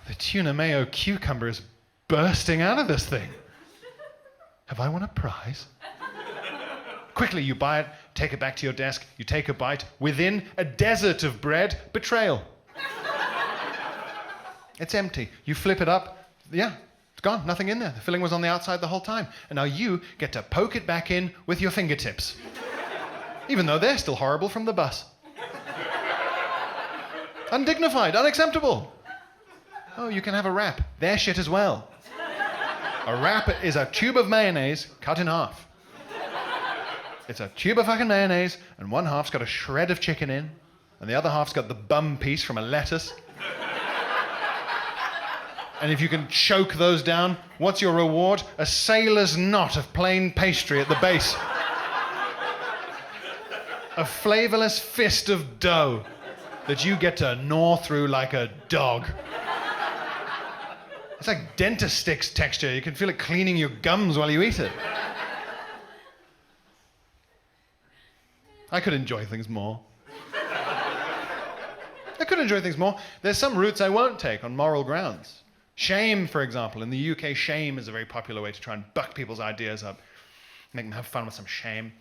The tuna mayo cucumber is bursting out of this thing. Have I won a prize? Quickly, you buy it, take it back to your desk, you take a bite. Within a desert of bread, betrayal. It's empty. You flip it up, yeah, it's gone, nothing in there. The filling was on the outside the whole time. And now you get to poke it back in with your fingertips, even though they're still horrible from the bus. Undignified, unacceptable. Oh, you can have a wrap. They're shit as well. A wrap is a tube of mayonnaise cut in half. It's a tube of fucking mayonnaise, and one half's got a shred of chicken in, and the other half's got the bum piece from a lettuce. And if you can choke those down, what's your reward? A sailor's knot of plain pastry at the base. A flavorless fist of dough that you get to gnaw through like a dog. It's like dentist sticks texture. You can feel it cleaning your gums while you eat it. I could enjoy things more. There's some routes I won't take on moral grounds. Shame, for example. In the UK, shame is a very popular way to try and buck people's ideas up. Make them have fun with some shame.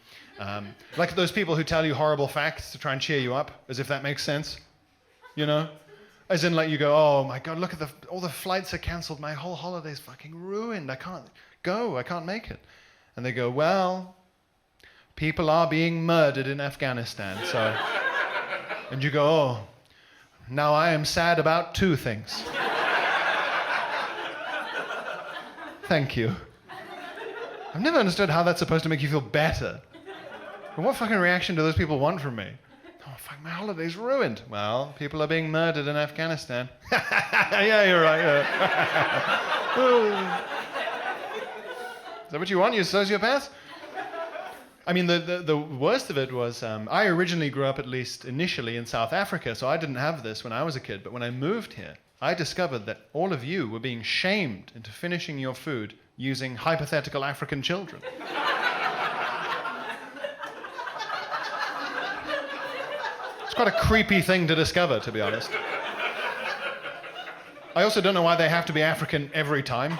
Like those people who tell you horrible facts to try and cheer you up, as if that makes sense. You know? As in, like, you go, oh my God, look at all the flights are cancelled. My whole holiday's fucking ruined. I can't go. I can't make it. And they go, well, people are being murdered in Afghanistan, so... And you go, oh, now I am sad about two things. Thank you. I've never understood how that's supposed to make you feel better. But what fucking reaction do those people want from me? Oh, fuck, my holiday's ruined. Well, people are being murdered in Afghanistan. Yeah, you're right, yeah. Is that what you want, you sociopath? I mean, the worst of it was, I originally grew up, at least initially, in South Africa, so I didn't have this when I was a kid. But when I moved here, I discovered that all of you were being shamed into finishing your food using hypothetical African children. It's quite a creepy thing to discover, to be honest. I also don't know why they have to be African every time.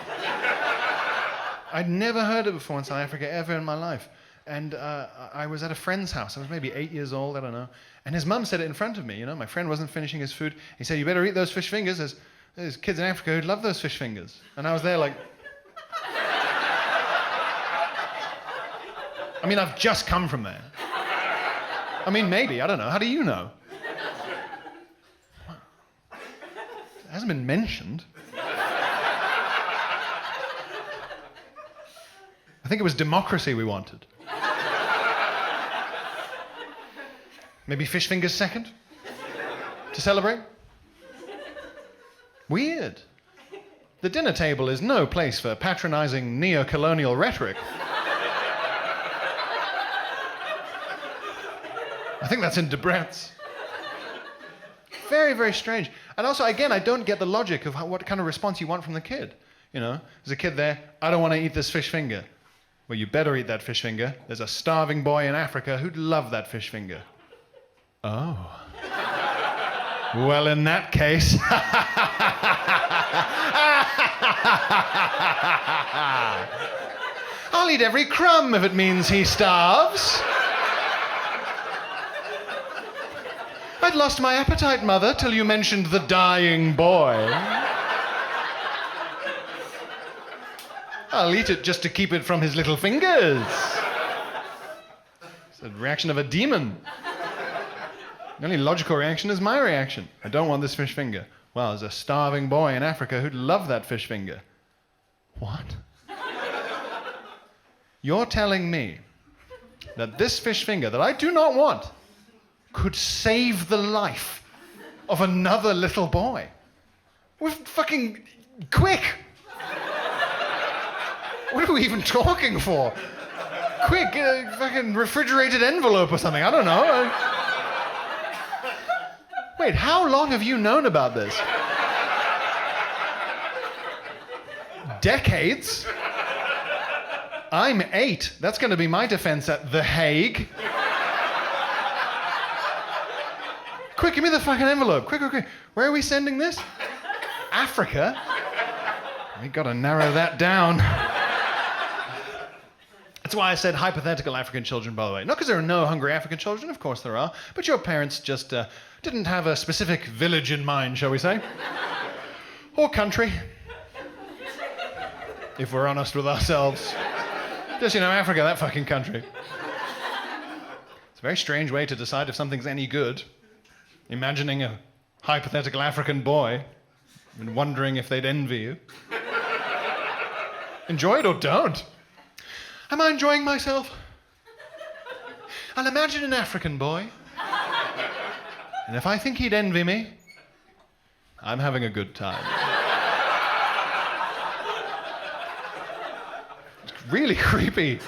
I'd never heard it before in South Africa, ever in my life. And I was at a friend's house. I was maybe 8 years old, I don't know. And his mum said it in front of me, you know. My friend wasn't finishing his food. He said, you better eat those fish fingers. There's kids in Africa who'd love those fish fingers. And I was there like... I mean, I've just come from there. I mean, maybe, I don't know. How do you know? It hasn't been mentioned. I think it was democracy we wanted. Maybe fish fingers second? To celebrate? Weird. The dinner table is no place for patronizing neo-colonial rhetoric. I think that's in Debrett's. Very, very strange. And also, again, I don't get the logic of what kind of response you want from the kid. You know, there's a kid there, I don't want to eat this fish finger. Well, you better eat that fish finger. There's a starving boy in Africa who'd love that fish finger. Oh. Well, in that case... I'll eat every crumb if it means he starves. I'd lost my appetite, Mother, till you mentioned the dying boy. I'll eat it just to keep it from his little fingers. It's the reaction of a demon. The only logical reaction is my reaction. I don't want this fish finger. Well, there's a starving boy in Africa who'd love that fish finger. What? You're telling me that this fish finger that I do not want could save the life of another little boy? We're fucking quick! What are we even talking for? Quick, get a fucking refrigerated envelope or something. I don't know. Wait, how long have you known about this? Decades? I'm 8. That's going to be my defense at The Hague. Quick, give me the fucking envelope. Quick, quick, quick. Where are we sending this? Africa? We got to narrow that down. That's why I said hypothetical African children, by the way. Not because there are no hungry African children, of course there are, but your parents just didn't have a specific village in mind, shall we say? Or country, if we're honest with ourselves. Just, Africa, that fucking country. It's a very strange way to decide if something's any good. Imagining a hypothetical African boy and wondering if they'd envy you. Enjoy it or don't. Am I enjoying myself? I'll imagine an African boy. And if I think he'd envy me, I'm having a good time. It's really creepy.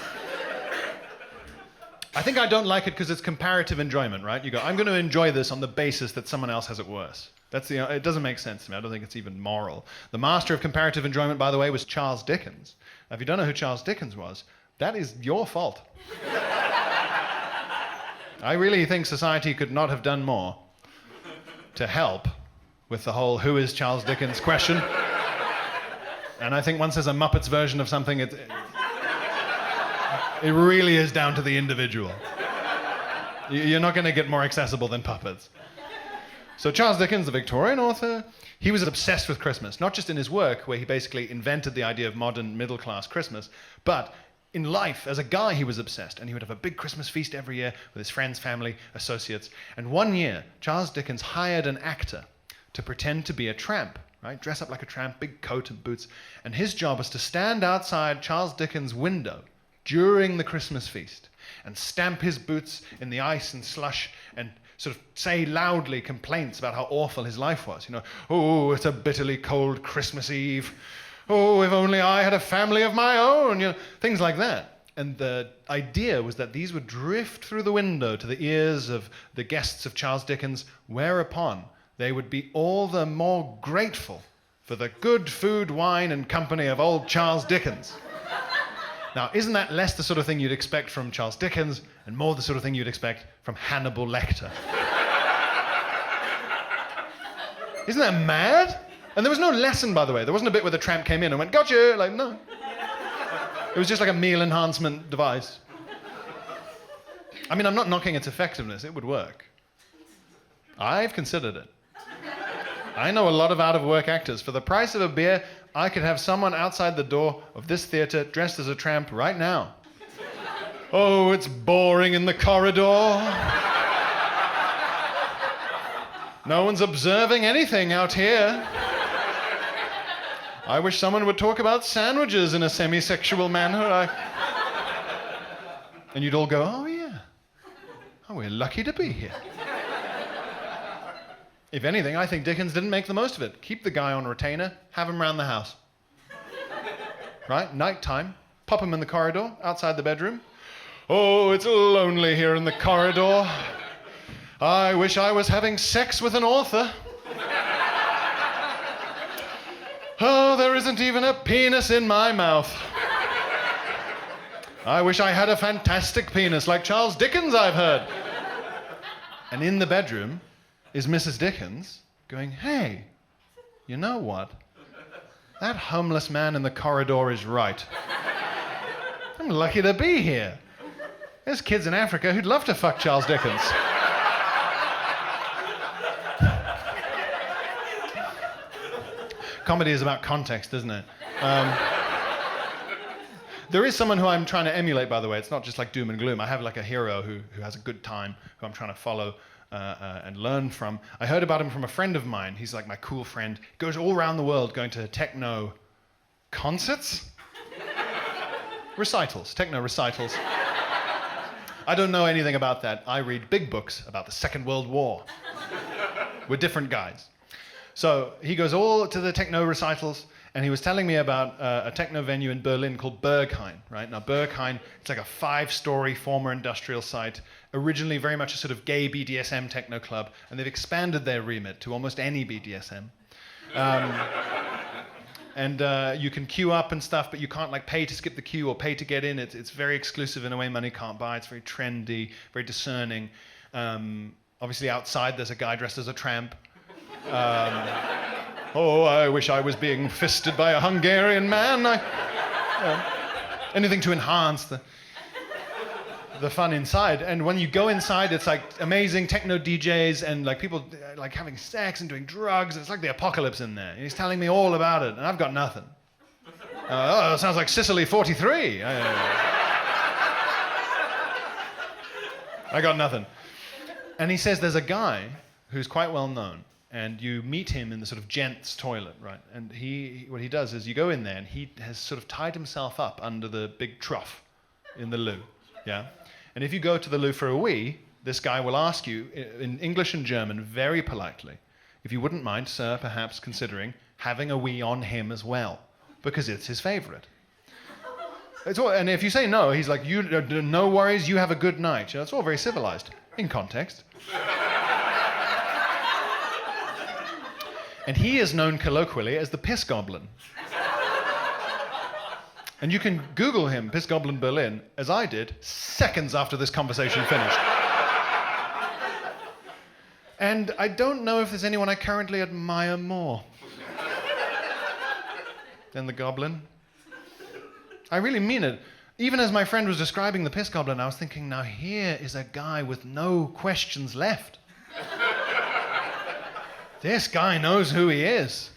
I think I don't like it because it's comparative enjoyment, right? You go, I'm going to enjoy this on the basis that someone else has it worse. It doesn't make sense to me. I don't think it's even moral. The master of comparative enjoyment, by the way, was Charles Dickens. Now, if you don't know who Charles Dickens was, that is your fault. I really think society could not have done more to help with the whole who is Charles Dickens question. And I think once there's a Muppets version of something, it really is down to the individual. You're not going to get more accessible than puppets. So Charles Dickens, the Victorian author, he was obsessed with Christmas, not just in his work, where he basically invented the idea of modern middle-class Christmas, but in life, as a guy, he was obsessed, and he would have a big Christmas feast every year with his friends, family, associates. And one year, Charles Dickens hired an actor to pretend to be a tramp, right? Dress up like a tramp, big coat and boots. And his job was to stand outside Charles Dickens' window during the Christmas feast and stamp his boots in the ice and slush and sort of say loudly complaints about how awful his life was. Oh, it's a bitterly cold Christmas Eve. Oh, if only I had a family of my own, things like that. And the idea was that these would drift through the window to the ears of the guests of Charles Dickens, whereupon they would be all the more grateful for the good food, wine, and company of old Charles Dickens. Now, isn't that less the sort of thing you'd expect from Charles Dickens and more the sort of thing you'd expect from Hannibal Lecter? Isn't that mad? And there was no lesson, by the way. There wasn't a bit where the tramp came in and went, gotcha! Like, no. It was just like a meal enhancement device. I mean, I'm not knocking its effectiveness. It would work. I've considered it. I know a lot of out-of-work actors. For the price of a beer, I could have someone outside the door of this theater dressed as a tramp right now. Oh, it's boring in the corridor. No one's observing anything out here. I wish someone would talk about sandwiches in a semi-sexual manner. And you'd all go, oh yeah. Oh, we're lucky to be here. If anything, I think Dickens didn't make the most of it. Keep the guy on retainer, have him round the house. Right? Night time, pop him in the corridor, outside the bedroom. Oh, it's lonely here in the corridor. I wish I was having sex with an author. Oh, there isn't even a penis in my mouth. I wish I had a fantastic penis like Charles Dickens, I've heard. And in the bedroom is Mrs. Dickens going, hey, you know what? That homeless man in the corridor is right. I'm lucky to be here. There's kids in Africa who'd love to fuck Charles Dickens. Comedy is about context, isn't it? There is someone who I'm trying to emulate, by the way. It's not just like doom and gloom. I have like a hero who has a good time, who I'm trying to follow and learn from. I heard about him from a friend of mine. He's like my cool friend. He goes all around the world going to techno concerts. Recitals, techno recitals. I don't know anything about that. I read big books about the Second World War with different guys. So he goes all to the techno recitals, and he was telling me about a techno venue in Berlin called Berghain, right? Now, Berghain, it's like a 5-story former industrial site, originally very much a sort of gay BDSM techno club, and they've expanded their remit to almost any BDSM. And you can queue up and stuff, but you can't like pay to skip the queue or pay to get in. It's very exclusive in a way money can't buy. It's very trendy, very discerning. Obviously, outside there's a guy dressed as a tramp. Oh, I wish I was being fisted by a Hungarian man. Anything to enhance the fun inside. And when you go inside, it's like amazing techno DJs and like people like having sex and doing drugs. It's like the apocalypse in there. And he's telling me all about it, and I've got nothing. Oh, it sounds like Sicily 43. I got nothing. And he says there's a guy who's quite well known, and you meet him in the sort of gents' toilet, right? And what he does is you go in there, and he has sort of tied himself up under the big trough in the loo, yeah? And if you go to the loo for a wee, this guy will ask you in English and German very politely if you wouldn't mind, sir, perhaps considering having a wee on him as well, because it's his favorite. And if you say no, he's like, no worries, you have a good night. You know, it's all very civilized in context. And he is known colloquially as the piss goblin. And you can Google him, Piss Goblin Berlin, as I did, seconds after this conversation finished. And I don't know if there's anyone I currently admire more than the goblin. I really mean it. Even as my friend was describing the piss goblin, I was thinking, now here is a guy with no questions left. This guy knows who he is.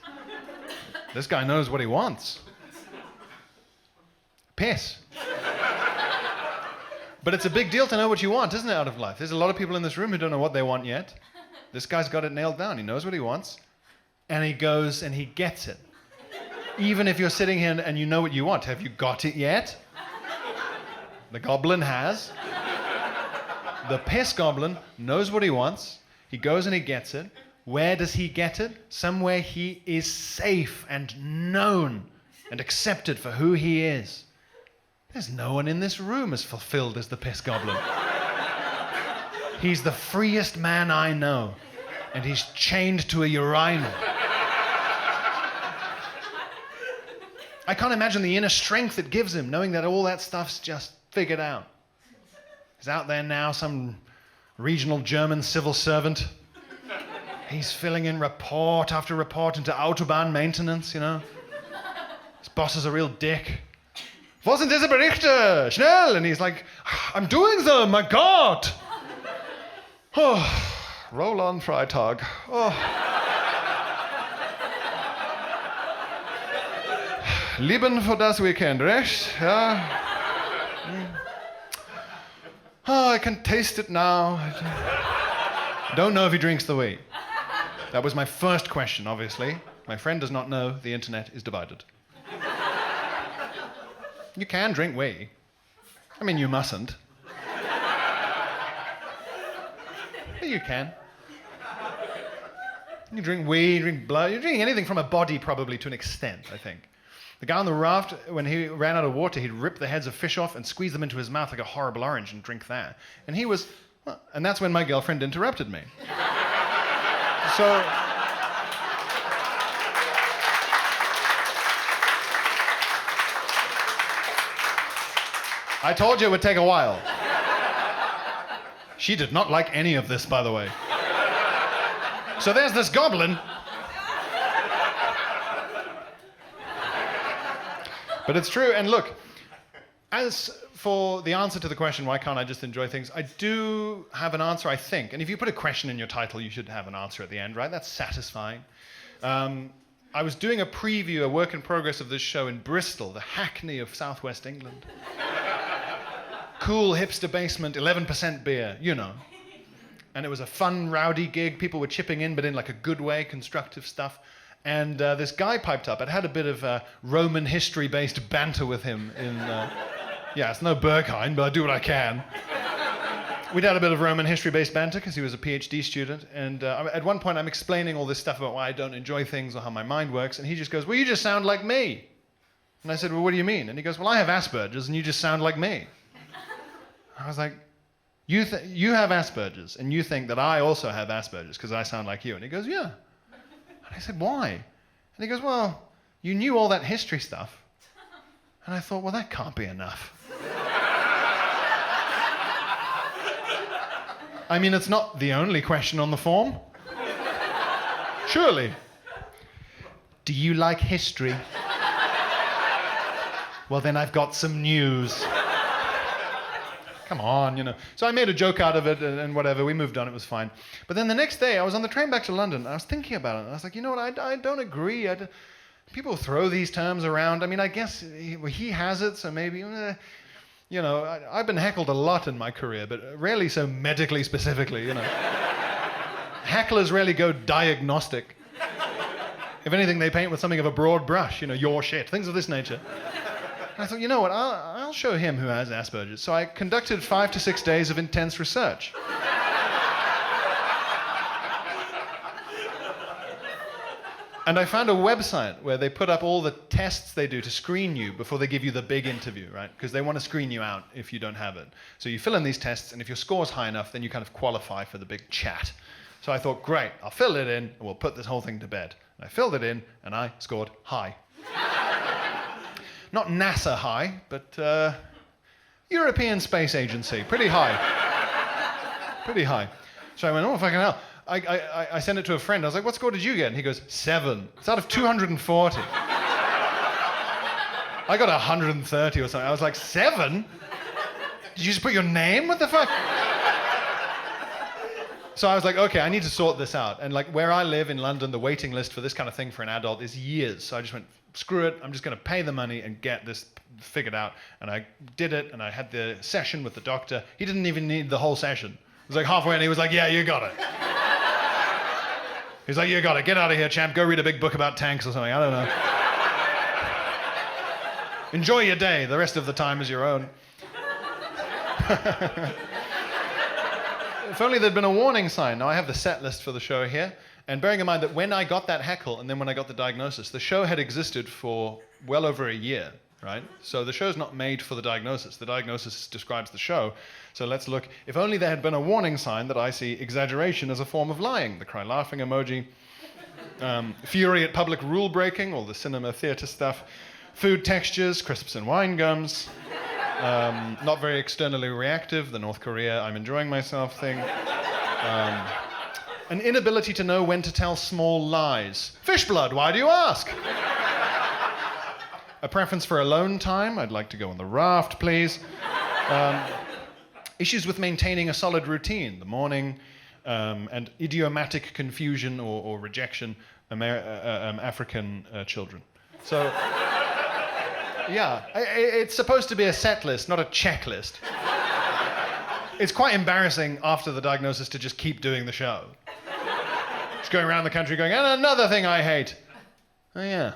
This guy knows what he wants. Piss. But it's a big deal to know what you want, isn't it, out of life? There's a lot of people in this room who don't know what they want yet. This guy's got it nailed down. He knows what he wants. And he goes and he gets it. Even if you're sitting here and you know what you want, have you got it yet? The goblin has. The piss goblin knows what he wants. He goes and he gets it. Where does he get it? Somewhere he is safe and known and accepted for who he is. There's no one in this room as fulfilled as the piss goblin. He's the freest man I know, and he's chained to a urinal. I can't imagine the inner strength it gives him, knowing that all that stuff's just figured out. He's out there now, some regional German civil servant. He's filling in report after report into Autobahn maintenance, you know. His boss is a real dick. Wo sind diese Berichte? Schnell! And he's like, I'm doing them, my God! Oh, roll on, Freitag. Oh. Lieben für das Weekend, recht? Ja. Oh, I can taste it now. Don't know if he drinks the wee. That was my first question, obviously. My friend does not know the internet is divided. You can drink wee. I mean, you mustn't. But you can. You drink wee, you drink blood, you drink anything from a body probably to an extent, I think. The guy on the raft, when he ran out of water, he'd rip the heads of fish off and squeeze them into his mouth like a horrible orange and drink that. And he was, well, and that's when my girlfriend interrupted me. So, I told you it would take a while. She did not like any of this, by the way. So there's this goblin. But it's true, and look, as for the answer to the question, why can't I just enjoy things, I do have an answer, I think. And if you put a question in your title, you should have an answer at the end, right? That's satisfying. I was doing a preview, a work in progress of this show in Bristol, the Hackney of southwest England. Cool hipster basement, 11% beer, you know. And it was a fun, rowdy gig. People were chipping in, but in like a good way, constructive stuff. And this guy piped up. I'd had a bit of Roman history-based banter with him Yeah, it's no Berghain, but I do what I can. We'd had a bit of Roman history-based banter because he was a PhD student, and at one point I'm explaining all this stuff about why I don't enjoy things or how my mind works, and he just goes, well, you just sound like me. And I said, well, what do you mean? And he goes, well, I have Asperger's, and you just sound like me. I was like, you have Asperger's, and you think that I also have Asperger's because I sound like you. And he goes, yeah. And I said, why? And he goes, well, you knew all that history stuff. And I thought, well, that can't be enough. I mean, it's not the only question on the form. Surely. Do you like history? Well, then I've got some news. Come on, you know. So I made a joke out of it and whatever. We moved on. It was fine. But then the next day, I was on the train back to London. And I was thinking about it. And I was like, you know what? I don't agree. People throw these terms around. I mean, I guess he has it, so maybe... you know, I've been heckled a lot in my career, but rarely so medically specifically, you know. Hecklers rarely go diagnostic. If anything, they paint with something of a broad brush, you know, your shit, things of this nature. And I thought, you know what, I'll show him who has Asperger's. So I conducted 5 to 6 days of intense research. And I found a website where they put up all the tests they do to screen you before they give you the big interview, right? Because they want to screen you out if you don't have it. So you fill in these tests, and if your score's high enough, then you kind of qualify for the big chat. So I thought, great, I'll fill it in, and we'll put this whole thing to bed. And I filled it in, and I scored high. Not NASA high, but European Space Agency, pretty high. Pretty high. So I went, oh, fucking hell. I sent it to a friend. I was like, what score did you get? And he goes, 7. It's out of 240. I got 130 or something. I was like, 7? Did you just put your name? What the fuck? So I was like, okay, I need to sort this out. And like where I live in London, the waiting list for this kind of thing for an adult is years. So I just went, screw it. I'm just going to pay the money and get this figured out. And I did it, and I had the session with the doctor. He didn't even need the whole session. It was like halfway, and he was like, yeah, you got it. He's like, you got it. Get out of here, champ. Go read a big book about tanks or something. I don't know. Enjoy your day. The rest of the time is your own. If only there'd been a warning sign. Now, I have the set list for the show here. And bearing in mind that when I got that heckle and then when I got the diagnosis, the show had existed for well over a year, right? So the show's not made for the diagnosis. The diagnosis describes the show. So let's look. If only there had been a warning sign that I see exaggeration as a form of lying, the cry laughing emoji, fury at public rule breaking, all the cinema theater stuff, food textures, crisps and wine gums, not very externally reactive, the North Korea I'm enjoying myself thing, an inability to know when to tell small lies. Fish blood, why do you ask? A preference for alone time. I'd like to go on the raft, please. Issues with maintaining a solid routine, the morning, and idiomatic confusion or rejection, African children. So, yeah, it's supposed to be a set list, not a checklist. It's quite embarrassing after the diagnosis to just keep doing the show. Just going around the country going, and another thing I hate. Oh, yeah.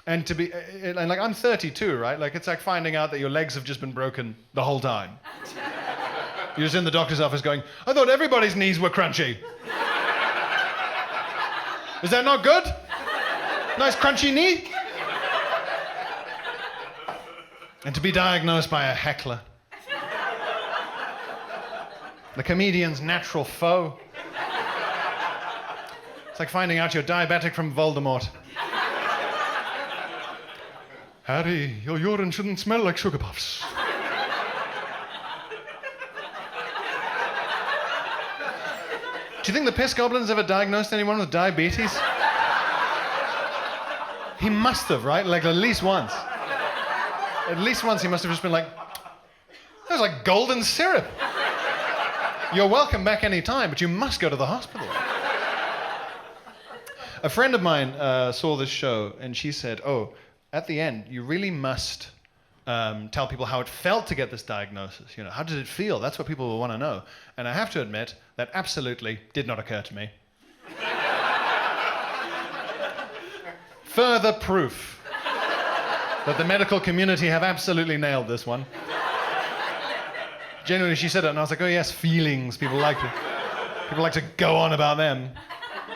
And to be, and like, I'm 32, right? Like, it's like finding out that your legs have just been broken the whole time. You're just in the doctor's office going, I thought everybody's knees were crunchy. Is that not good? Nice crunchy knee? And to be diagnosed by a heckler. The comedian's natural foe. It's like finding out you're diabetic from Voldemort. Harry, your urine shouldn't smell like sugar puffs. Do you think the piss goblin's ever diagnosed anyone with diabetes? He must have, right? Like at least once. At least once he must have just been like, that was like golden syrup. You're welcome back any time, but you must go to the hospital. A friend of mine saw this show, and she said, oh, at the end, you really must tell people how it felt to get this diagnosis. You know, how did it feel? That's what people will want to know. And I have to admit, that absolutely did not occur to me. Further proof But the medical community have absolutely nailed this one. Genuinely, she said it, and I was like, oh yes, feelings. People like to go on about them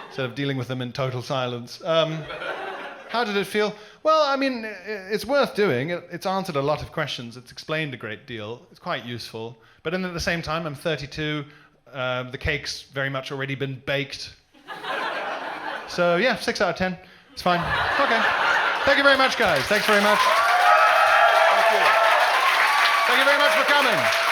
instead of dealing with them in total silence. How did it feel? Well, I mean, it's worth doing. It's answered a lot of questions. It's explained a great deal. It's quite useful. But then at the same time, I'm 32. The cake's very much already been baked. So yeah, 6 out of 10. It's fine. Okay. Thank you very much, guys. Thanks very much. Thank you. Thank you very much for coming.